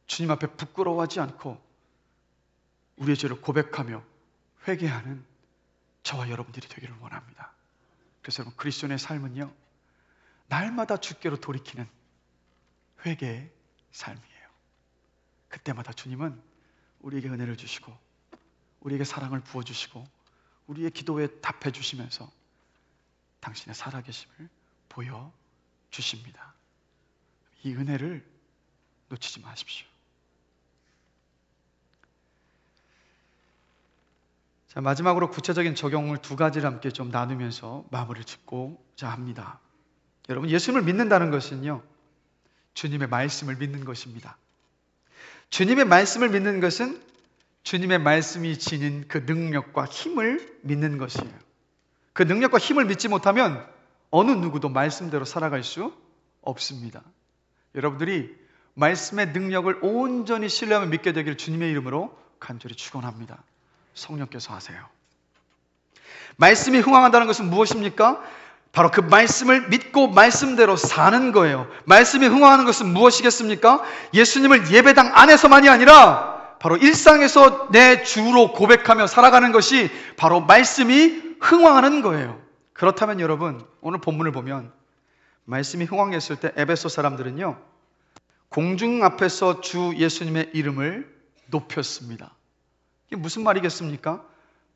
주님 앞에 부끄러워하지 않고 우리의 죄를 고백하며 회개하는 저와 여러분들이 되기를 원합니다. 그래서 여러분, 그리스도인의 삶은요, 날마다 주께로 돌이키는 회개의 삶이에요. 그때마다 주님은 우리에게 은혜를 주시고 우리에게 사랑을 부어주시고 우리의 기도에 답해 주시면서 당신의 살아계심을 보여주십니다. 이 은혜를 놓치지 마십시오. 자, 마지막으로 구체적인 적용을 두 가지를 함께 좀 나누면서 마무리를 짓고자 합니다. 여러분, 예수님을 믿는다는 것은요, 주님의 말씀을 믿는 것입니다. 주님의 말씀을 믿는 것은 주님의 말씀이 지닌 그 능력과 힘을 믿는 것이에요. 그 능력과 힘을 믿지 못하면 어느 누구도 말씀대로 살아갈 수 없습니다. 여러분들이 말씀의 능력을 온전히 신뢰하며 믿게 되기를 주님의 이름으로 간절히 축원합니다. 성령께서 하세요. 말씀이 흥황한다는 것은 무엇입니까? 바로 그 말씀을 믿고 말씀대로 사는 거예요. 말씀이 흥황하는 것은 무엇이겠습니까? 예수님을 예배당 안에서만이 아니라 바로 일상에서 내 주로 고백하며 살아가는 것이 바로 말씀이 흥황하는 거예요. 그렇다면 여러분, 오늘 본문을 보면 말씀이 흥황했을 때 에베소 사람들은요, 공중 앞에서 주 예수님의 이름을 높였습니다. 이게 무슨 말이겠습니까?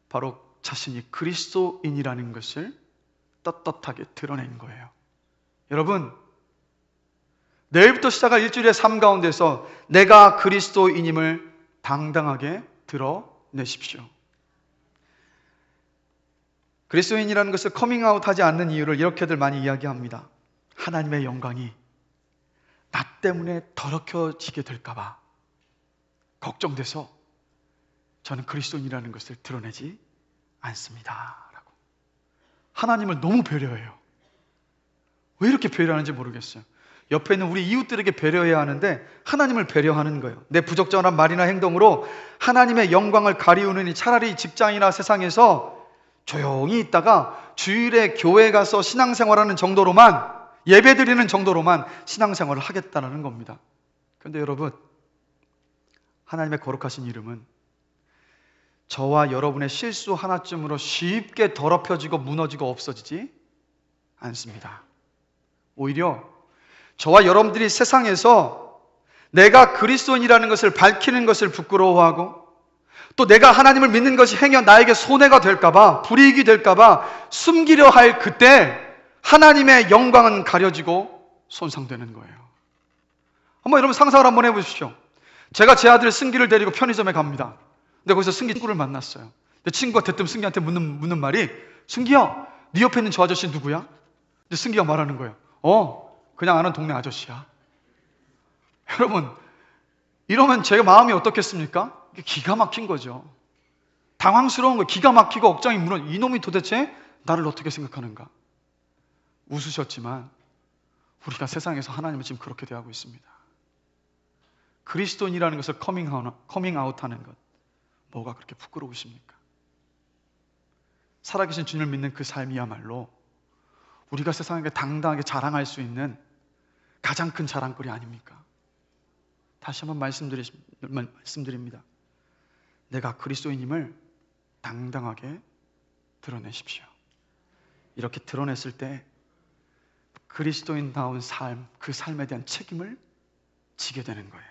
바로 자신이 그리스도인이라는 것을 떳떳하게 드러낸 거예요. 여러분, 내일부터 시작할 일주일의 삶 가운데서 내가 그리스도인임을 당당하게 드러내십시오. 그리스도인이라는 것을 커밍아웃 하지 않는 이유를 이렇게들 많이 이야기합니다. 하나님의 영광이 나 때문에 더럽혀지게 될까봐 걱정돼서 저는 그리스도인이라는 것을 드러내지 않습니다 라고. 하나님을 너무 배려해요. 왜 이렇게 배려하는지 모르겠어요. 옆에 있는 우리 이웃들에게 배려해야 하는데 하나님을 배려하는 거예요. 내 부적절한 말이나 행동으로 하나님의 영광을 가리우느니 차라리 직장이나 세상에서 조용히 있다가 주일에 교회 가서 신앙생활하는 정도로만, 예배드리는 정도로만 신앙생활을 하겠다는 겁니다. 그런데 여러분, 하나님의 거룩하신 이름은 저와 여러분의 실수 하나쯤으로 쉽게 더럽혀지고 무너지고 없어지지 않습니다. 오히려 저와 여러분들이 세상에서 내가 그리스도인이라는 것을 밝히는 것을 부끄러워하고 또 내가 하나님을 믿는 것이 행여 나에게 손해가 될까봐, 불이익이 될까봐 숨기려 할 그때 하나님의 영광은 가려지고 손상되는 거예요. 한번 여러분 상상을 한번 해보십시오. 제가 제 아들 승기를 데리고 편의점에 갑니다. 근데 거기서 승기 친구를 만났어요. 근데 친구가 대뜸 승기한테 묻는 말이, 승기야, 네 옆에 있는 저 아저씨 누구야? 근데 승기가 말하는 거예요. 그냥 아는 동네 아저씨야. 여러분, 이러면 제 마음이 어떻겠습니까? 기가 막힌 거죠. 당황스러운 거예요. 기가 막히고 억장이 무너져. 이놈이 도대체 나를 어떻게 생각하는가? 웃으셨지만 우리가 세상에서 하나님을 지금 그렇게 대하고 있습니다. 그리스도인이라는 것을 커밍아웃하는 것, 뭐가 그렇게 부끄러우십니까? 살아계신 주님을 믿는 그 삶이야말로 우리가 세상에게 당당하게 자랑할 수 있는 가장 큰 자랑거리 아닙니까? 다시 한번 말씀드립니다. 내가 그리스도인임을 당당하게 드러내십시오. 이렇게 드러냈을 때 그리스도인다운 삶, 그 삶에 대한 책임을 지게 되는 거예요.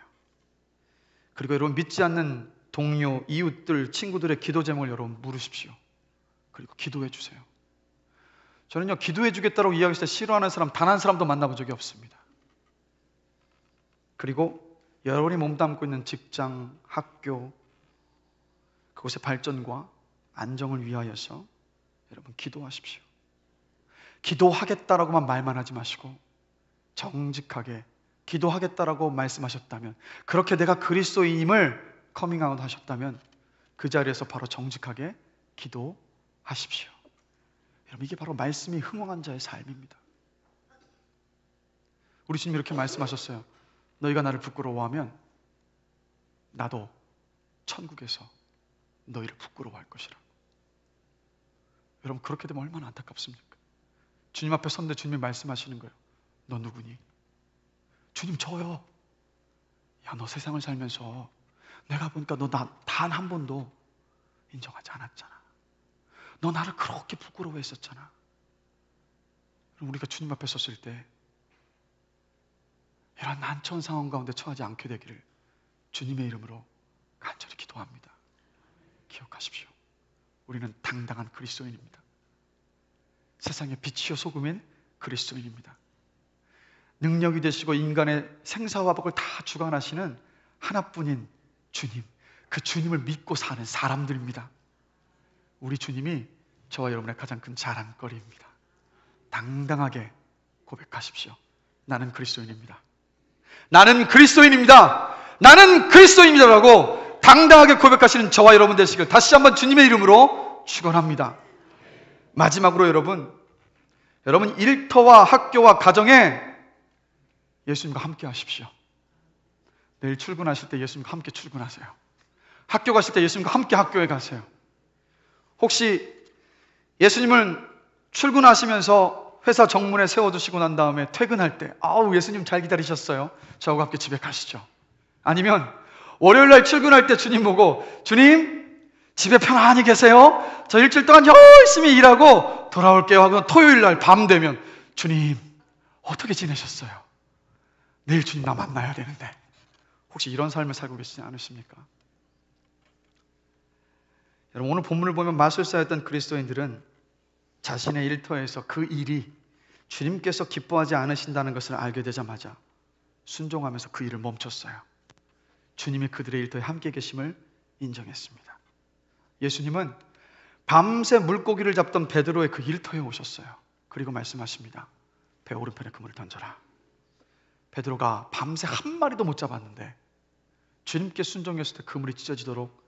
그리고 여러분, 믿지 않는 동료, 이웃들, 친구들의 기도 제목을 여러분 물으십시오. 그리고 기도해 주세요. 저는요, 기도해 주겠다고 이야기했을 때 싫어하는 사람 단 한 사람도 만나본 적이 없습니다. 그리고 여러분이 몸담고 있는 직장, 학교, 그곳의 발전과 안정을 위하여서 여러분 기도하십시오. 기도하겠다라고만 말만 하지 마시고 정직하게 기도하겠다라고 말씀하셨다면, 그렇게 내가 그리스도인임을 커밍아웃 하셨다면 그 자리에서 바로 정직하게 기도하십시오. 여러분, 이게 바로 말씀이 흥왕한 자의 삶입니다. 우리 주님이 이렇게 말씀하셨어요. 너희가 나를 부끄러워하면 나도 천국에서 너희를 부끄러워할 것이라고. 여러분, 그렇게 되면 얼마나 안타깝습니까? 주님 앞에 섰는데 주님이 말씀하시는 거예요. 너 누구니? 주님, 저요. 야, 너 세상을 살면서 내가 보니까 너 나 단 한 번도 인정하지 않았잖아. 너 나를 그렇게 부끄러워했었잖아. 우리가 주님 앞에 섰을 때 이런 난처한 상황 가운데 처하지 않게 되기를 주님의 이름으로 간절히 기도합니다. 기억하십시오. 우리는 당당한 그리스도인입니다. 세상의 빛이요 소금인 그리스도인입니다. 능력이 되시고 인간의 생사화복을 다 주관하시는 하나뿐인 주님, 그 주님을 믿고 사는 사람들입니다. 우리 주님이 저와 여러분의 가장 큰 자랑거리입니다. 당당하게 고백하십시오. 나는 그리스도인입니다. 나는 그리스도인입니다. 나는 그리스도인이라고 당당하게 고백하시는 저와 여러분 되시길 다시 한번 주님의 이름으로 축원합니다. 마지막으로 여러분 일터와 학교와 가정에 예수님과 함께 하십시오. 내일 출근하실 때 예수님과 함께 출근하세요. 학교 가실 때 예수님과 함께 학교에 가세요. 혹시 예수님을 출근하시면서 회사 정문에 세워두시고 난 다음에 퇴근할 때 예수님 잘 기다리셨어요. 저하고 함께 집에 가시죠. 아니면 월요일날 출근할 때 주님 보고, 주님 집에 편안히 계세요. 저 일주일 동안 열심히 일하고 돌아올게요 하고 토요일날 밤 되면, 주님 어떻게 지내셨어요? 내일 주님 나 만나야 되는데. 혹시 이런 삶을 살고 계시지 않으십니까? 여러분, 오늘 본문을 보면 마술사였던 그리스도인들은 자신의 일터에서 그 일이 주님께서 기뻐하지 않으신다는 것을 알게 되자마자 순종하면서 그 일을 멈췄어요. 주님이 그들의 일터에 함께 계심을 인정했습니다. 예수님은 밤새 물고기를 잡던 베드로의 그 일터에 오셨어요. 그리고 말씀하십니다. 배 오른편에 그물을 던져라. 베드로가 밤새 한 마리도 못 잡았는데 주님께 순종했을 때 그물이 찢어지도록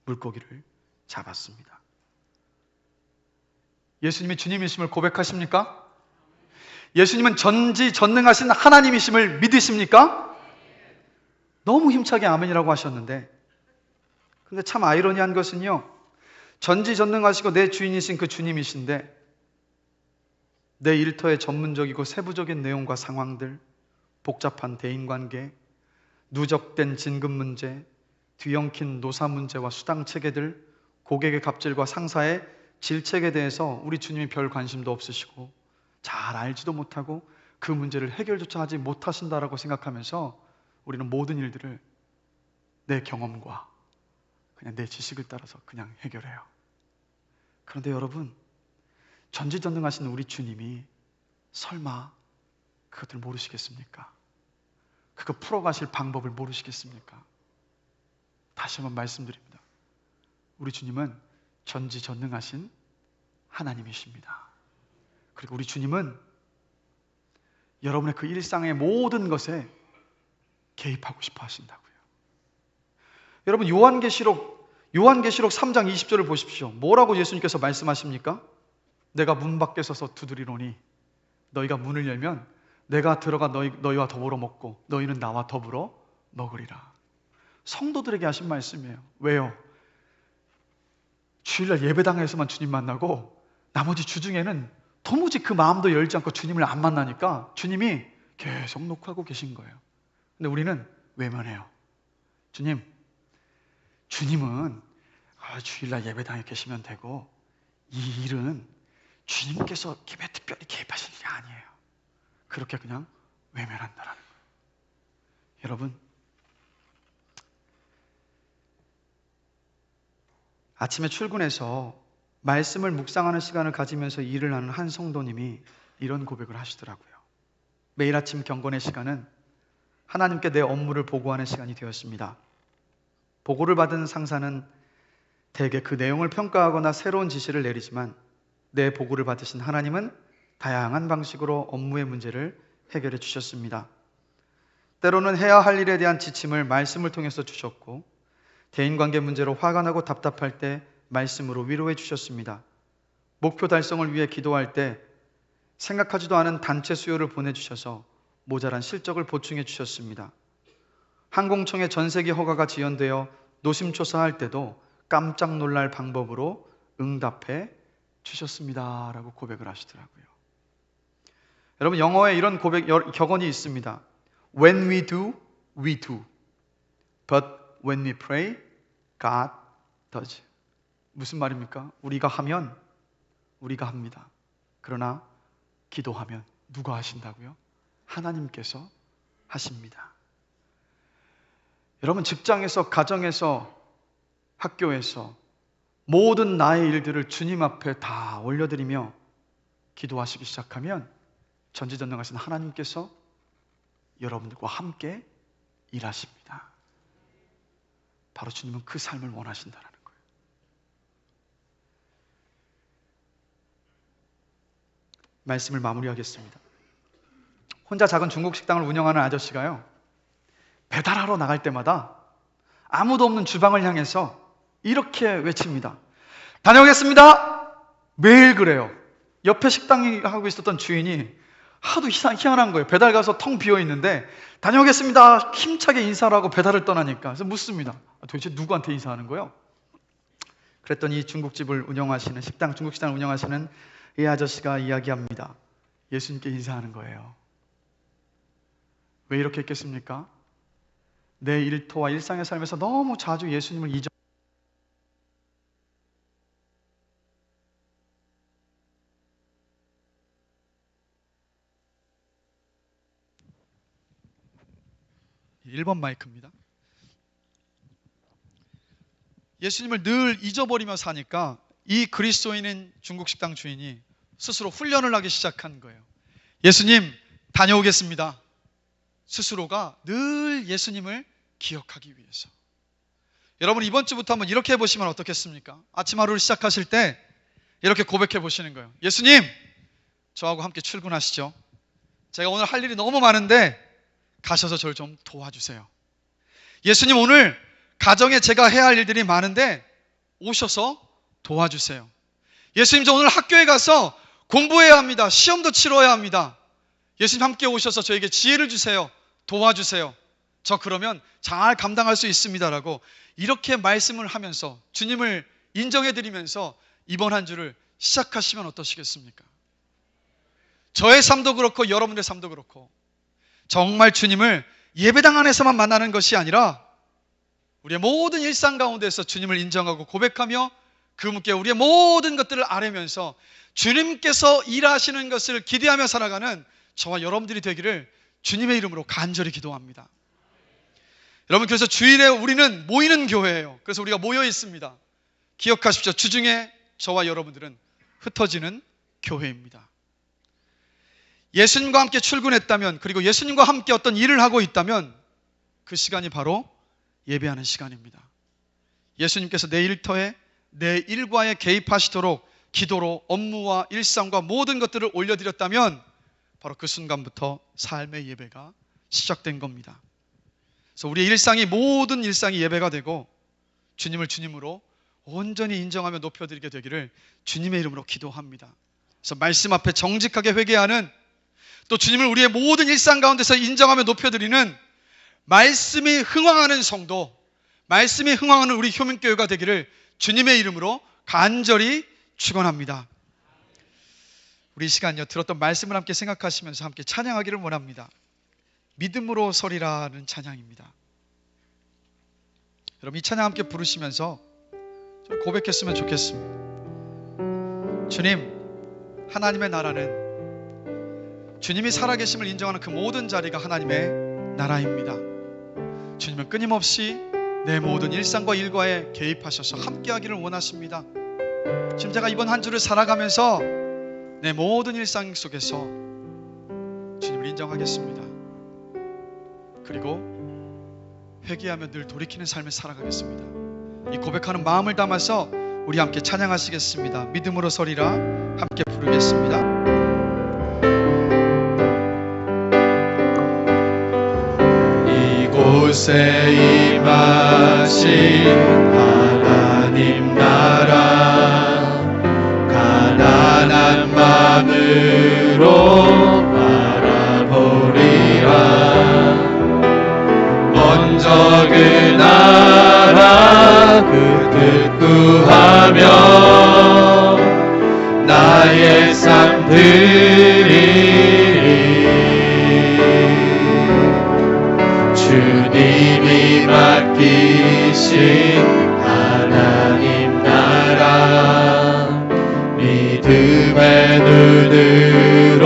물고기를 잡았습니다. 예수님이 주님이심을 고백하십니까? 예수님은 전지전능하신 하나님이심을 믿으십니까? 너무 힘차게 아멘이라고 하셨는데, 근데 참 아이러니한 것은요, 전지전능하시고 내 주인이신 그 주님이신데 내 일터의 전문적이고 세부적인 내용과 상황들, 복잡한 대인관계, 누적된 진급 문제, 뒤엉킨 노사 문제와 수당 체계들, 고객의 갑질과 상사의 질책에 대해서 우리 주님이 별 관심도 없으시고 잘 알지도 못하고 그 문제를 해결조차 하지 못하신다라고 생각하면서 우리는 모든 일들을 내 경험과 그냥 내 지식을 따라서 그냥 해결해요. 그런데 여러분, 전지전능하신 우리 주님이 설마 그것들 모르시겠습니까? 그거 풀어가실 방법을 모르시겠습니까? 다시 한번 말씀드립니다. 우리 주님은 전지전능하신 하나님이십니다. 그리고 우리 주님은 여러분의 그 일상의 모든 것에 개입하고 싶어 하신다고요. 여러분, 요한계시록 3장 20절을 보십시오. 뭐라고 예수님께서 말씀하십니까? 내가 문 밖에 서서 두드리노니 너희가 문을 열면 내가 들어가 너희와 더불어 먹고 너희는 나와 더불어 먹으리라. 성도들에게 하신 말씀이에요. 왜요? 주일날 예배당에서만 주님 만나고 나머지 주중에는 도무지 그 마음도 열지 않고 주님을 안 만나니까 주님이 계속 녹화하고 계신 거예요. 근데 우리는 외면해요. 주님은 주일날 예배당에 계시면 되고 이 일은 주님께서 특별히 개입하신 일이 아니에요. 그렇게 그냥 외면한다라는 거예요. 여러분, 아침에 출근해서 말씀을 묵상하는 시간을 가지면서 일을 하는 한 성도님이 이런 고백을 하시더라고요. 매일 아침 경건의 시간은 하나님께 내 업무를 보고하는 시간이 되었습니다. 보고를 받은 상사는 대개 그 내용을 평가하거나 새로운 지시를 내리지만 내 보고를 받으신 하나님은 다양한 방식으로 업무의 문제를 해결해 주셨습니다. 때로는 해야 할 일에 대한 지침을 말씀을 통해서 주셨고, 대인관계 문제로 화가 나고 답답할 때 말씀으로 위로해 주셨습니다. 목표 달성을 위해 기도할 때 생각하지도 않은 단체 수요를 보내주셔서 모자란 실적을 보충해 주셨습니다. 항공청의 전세기 허가가 지연되어 노심초사할 때도 깜짝 놀랄 방법으로 응답해 주셨습니다 라고 고백을 하시더라고요. 여러분, 영어에 이런 격언이 있습니다. When we do, we do. But when we pray, God does. 무슨 말입니까? 우리가 하면 우리가 합니다. 그러나 기도하면 누가 하신다고요? 하나님께서 하십니다. 여러분, 직장에서, 가정에서, 학교에서 모든 나의 일들을 주님 앞에 다 올려드리며 기도하시기 시작하면 전지전능하신 하나님께서 여러분들과 함께 일하십니다. 바로 주님은 그 삶을 원하신다는 거예요. 말씀을 마무리하겠습니다. 혼자 작은 중국 식당을 운영하는 아저씨가요, 배달하러 나갈 때마다 아무도 없는 주방을 향해서 이렇게 외칩니다. 다녀오겠습니다. 매일 그래요. 옆에 식당이 하고 있었던 주인이 하도 희한한 거예요. 배달 가서 텅 비어 있는데 다녀오겠습니다. 힘차게 인사를 하고 배달을 떠나니까. 그래서 묻습니다. 도대체 누구한테 인사하는 거예요? 그랬더니 중국집을 운영하시는 중국 식당을 운영하시는 이 아저씨가 이야기합니다. 예수님께 인사하는 거예요. 왜 이렇게 했겠습니까? 내 일터와 일상의 삶에서 너무 자주 예수님을 1번 마이크입니다. 예수님을 늘 잊어버리며 사니까 이 그리스도인인 중국 식당 주인이 스스로 훈련을 하기 시작한 거예요. 예수님 다녀오겠습니다. 스스로가 늘 예수님을 기억하기 위해서. 여러분 이번 주부터 한번 이렇게 해보시면 어떻겠습니까? 아침 하루를 시작하실 때 이렇게 고백해 보시는 거예요. 예수님, 저하고 함께 출근하시죠. 제가 오늘 할 일이 너무 많은데 가셔서 저를 좀 도와주세요. 예수님, 오늘 가정에 제가 해야 할 일들이 많은데 오셔서 도와주세요. 예수님, 저 오늘 학교에 가서 공부해야 합니다. 시험도 치러야 합니다. 예수님 함께 오셔서 저에게 지혜를 주세요. 도와주세요. 저 그러면 잘 감당할 수 있습니다라고 이렇게 말씀을 하면서 주님을 인정해드리면서 이번 한 주를 시작하시면 어떠시겠습니까? 저의 삶도 그렇고 여러분의 삶도 그렇고 정말 주님을 예배당 안에서만 만나는 것이 아니라 우리의 모든 일상 가운데서 주님을 인정하고 고백하며 그분께 우리의 모든 것들을 아뢰면서 주님께서 일하시는 것을 기대하며 살아가는 저와 여러분들이 되기를 주님의 이름으로 간절히 기도합니다. 여러분, 그래서 주일에 우리는 모이는 교회예요. 그래서 우리가 모여 있습니다. 기억하십시오. 주중에 저와 여러분들은 흩어지는 교회입니다. 예수님과 함께 출근했다면, 그리고 예수님과 함께 어떤 일을 하고 있다면 그 시간이 바로 예배하는 시간입니다. 예수님께서 내 일터에, 내 일과에 개입하시도록 기도로 업무와 일상과 모든 것들을 올려드렸다면 바로 그 순간부터 삶의 예배가 시작된 겁니다. 그래서 우리의 일상이, 모든 일상이 예배가 되고 주님을 주님으로 온전히 인정하며 높여드리게 되기를 주님의 이름으로 기도합니다. 그래서 말씀 앞에 정직하게 회개하는, 또 주님을 우리의 모든 일상 가운데서 인정하며 높여드리는 말씀이 흥왕하는 성도, 말씀이 흥왕하는 우리 효민교회가 되기를 주님의 이름으로 간절히 축원합니다. 우리 이 시간요, 들었던 말씀을 함께 생각하시면서 함께 찬양하기를 원합니다. 믿음으로 서리라는 찬양입니다. 여러분 이 찬양 함께 부르시면서 고백했으면 좋겠습니다. 주님, 하나님의 나라는 주님이 살아계심을 인정하는 그 모든 자리가 하나님의 나라입니다. 주님은 끊임없이 내 모든 일상과 일과에 개입하셔서 함께하기를 원하십니다. 지금 제가 이번 한 주를 살아가면서 내 모든 일상 속에서 주님을 인정하겠습니다. 그리고 회개하며 늘 돌이키는 삶을 살아가겠습니다. 이 고백하는 마음을 담아서 우리 함께 찬양하시겠습니다. 믿음으로 서리라 함께 부르겠습니다. 이곳에 임하신 하나님 나라, 가난한 마음으로 바라보리라. 먼저 그 나라 그 뜻 구하며 나의 삶 드리리. 주님이 맡기신 하나님 나라, 믿음의 눈으로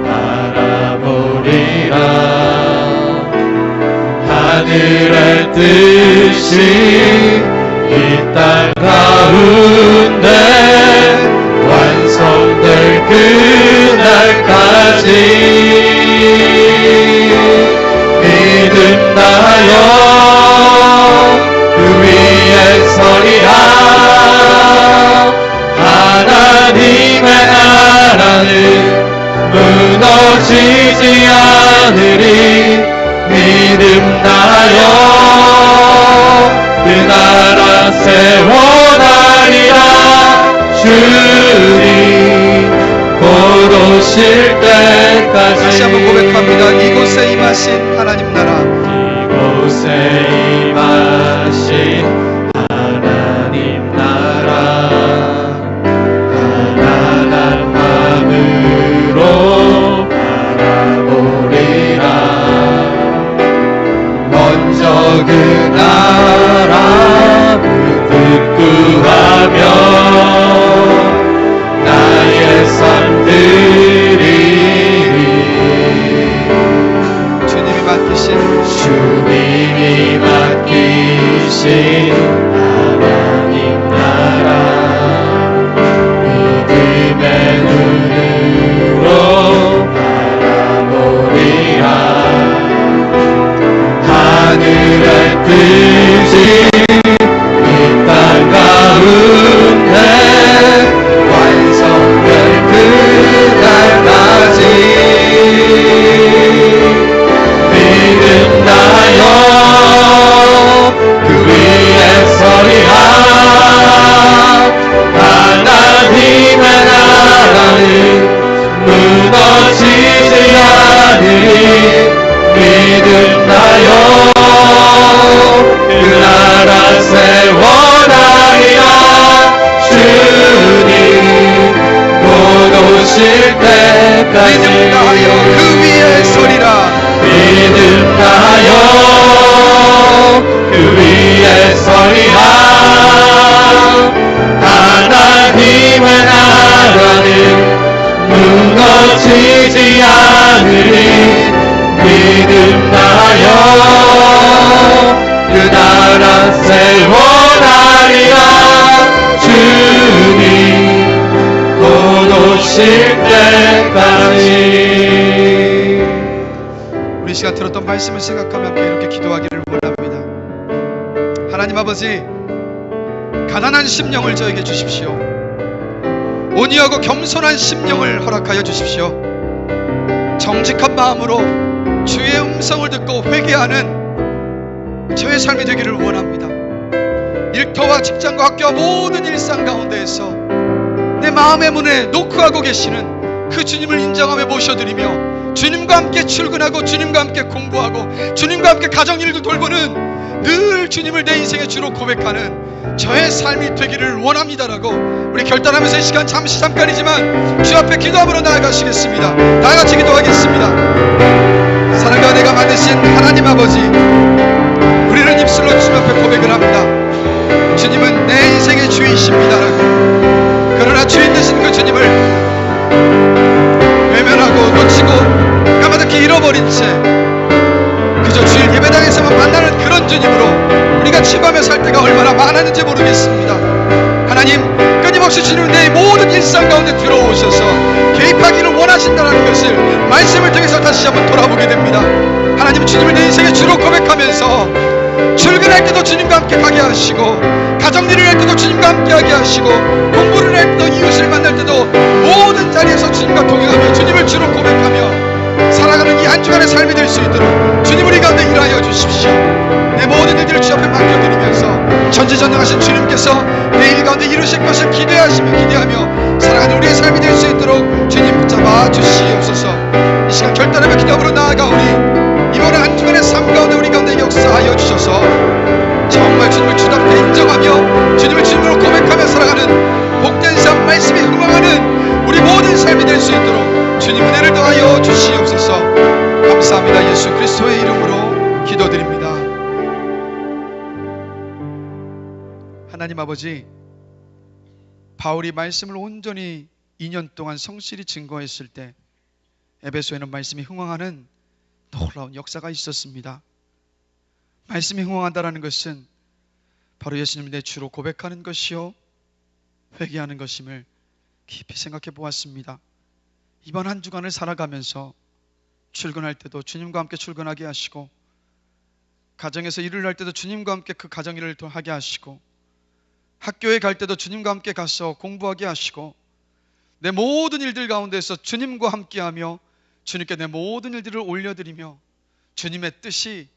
바라보리라. 하늘의 뜻이 이 땅 가운데 완성될 그날까지 믿음 다하여 그 위에 서리라. 하나님의 나라는 무너지지 않으리. 믿음 다하여 그 나라 세워나리라. 주님 곧 오실 때까지. 다시 한번 고백합니다. 이곳에 임하신 하나님 나라, 이곳에 임하신 하나님 나라, 가난한 마음으로 바라보리라. 먼저 그 나라 그 뜻 구하며 나의 삶 드리리. 주님이 맡기신 주님이 때까지 믿음 다하여 그 위에 서리라. 믿음 다하여 그 위에 서리라. 하나님의 나라는 무너지지 않으리. 믿음 다하여 그 나라 세워나리라. 주님 곧 오실 때까지. 우리 시간 들었던 말씀을 생각하며 함께 이렇게 기도하기를 원합니다. 하나님 아버지, 가난한 심령을 저에게 주십시오. 온유하고 겸손한 심령을 허락하여 주십시오. 정직한 마음으로 주의 음성을 듣고 회개하는 저의 삶이 되기를 원합니다. 일터와 직장과 학교와 모든 일상 가운데에서 내 마음의 문에 노크하고 계시는 그 주님을 인정하며 모셔드리며 주님과 함께 출근하고 주님과 함께 공부하고 주님과 함께 가정일도 돌보는 늘 주님을 내 인생의 주로 고백하는 저의 삶이 되기를 원합니다라고 우리 결단하면서 이 시간 잠깐이지만 주 앞에 기도함으로 나아가시겠습니다. 다 같이 기도하겠습니다. 사랑과 내가 만드신 하나님 아버지, 우리는 입술로 주님 앞에 고백을 합니다. 주님은 내 인생의 주이십니다라고. 그러나 주인 되신 그 주님을 외면하고 놓치고 까마득히 잃어버린 채 그저 주일 예배당에서만 만나는 그런 주님으로 우리가 치부하며 살 때가 얼마나 많았는지 모르겠습니다. 하나님, 끊임없이 주님은 내 모든 일상 가운데 들어오셔서 개입하기를 원하신다는 것을 말씀을 통해서 다시 한번 돌아보게 됩니다. 하나님, 주님을 내 인생의 주로 고백하면서 출근할 때도 주님과 함께 가게 하시고 가정일을 할 때도 주님과 함께 하게 하시고 공부를 할 때도 이웃을 만날 때도 모든 자리에서 주님과 동행하며 주님을 주로 고백하며 살아가는 이 한 주간의 삶이 될 수 있도록 주님 우리 가운데 일하여 주십시오. 내 모든 일들을 주 앞에 맡겨드리면서 전지전능하신 주님께서 내 일 가운데 이루실 것을 기대하며 살아가는 우리의 삶이 될 수 있도록 주님 붙잡아 주시옵소서. 이 시간 결단하며 기도함으로 나아가오니 이번 한 주간의 삶 가운데 우리 가운데 역사하여 주셔서 정말 주님을 주답게 인정하며 주님을 주님으로 고백하며 살아가는 복된 삶, 말씀에 흥황하는 우리 모든 삶이 될 수 있도록 주님 은혜를 더하여 주시옵소서. 감사합니다. 예수 그리스도의 이름으로 기도드립니다. 하나님 아버지, 바울이 말씀을 온전히 2년 동안 성실히 증거했을 때 에베소에는 말씀이 흥황하는 놀라운 역사가 있었습니다. 말씀이 흥황한다는 것은 바로 예수님을 내 주로 고백하는 것이요 회개하는 것임을 깊이 생각해 보았습니다. 이번 한 주간을 살아가면서 출근할 때도 주님과 함께 출근하게 하시고 가정에서 일을 할 때도 주님과 함께 그 가정일을 하게 하시고 학교에 갈 때도 주님과 함께 가서 공부하게 하시고 내 모든 일들 가운데서 주님과 함께하며 주님께 내 모든 일들을 올려드리며 주님의 뜻이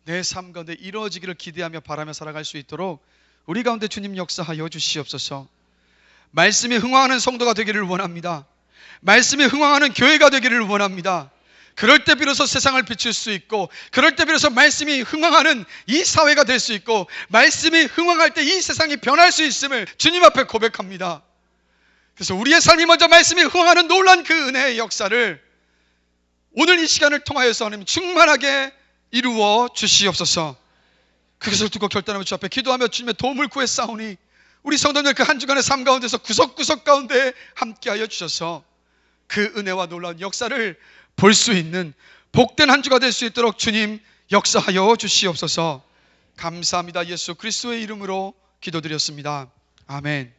내 삶 가운데 이루어지기를 기대하며 바라며 살아갈 수 있도록 우리 가운데 주님 역사하여 주시옵소서. 말씀이 흥황하는 성도가 되기를 원합니다. 말씀이 흥황하는 교회가 되기를 원합니다. 그럴 때 비로소 세상을 비출 수 있고 그럴 때 비로소 말씀이 흥황하는 이 사회가 될 수 있고 말씀이 흥황할 때 이 세상이 변할 수 있음을 주님 앞에 고백합니다. 그래서 우리의 삶이 먼저 말씀이 흥황하는 놀라운 그 은혜의 역사를 오늘 이 시간을 통하여서 하나님 충만하게 이루어 주시옵소서. 그것을 두고 결단하며 주 앞에 기도하며 주님의 도움을 구했사오니 우리 성도들 그 한 주간의 삶 가운데서 구석구석 가운데 함께하여 주셔서 그 은혜와 놀라운 역사를 볼 수 있는 복된 한 주가 될 수 있도록 주님 역사하여 주시옵소서. 감사합니다. 예수 그리스도의 이름으로 기도드렸습니다. 아멘.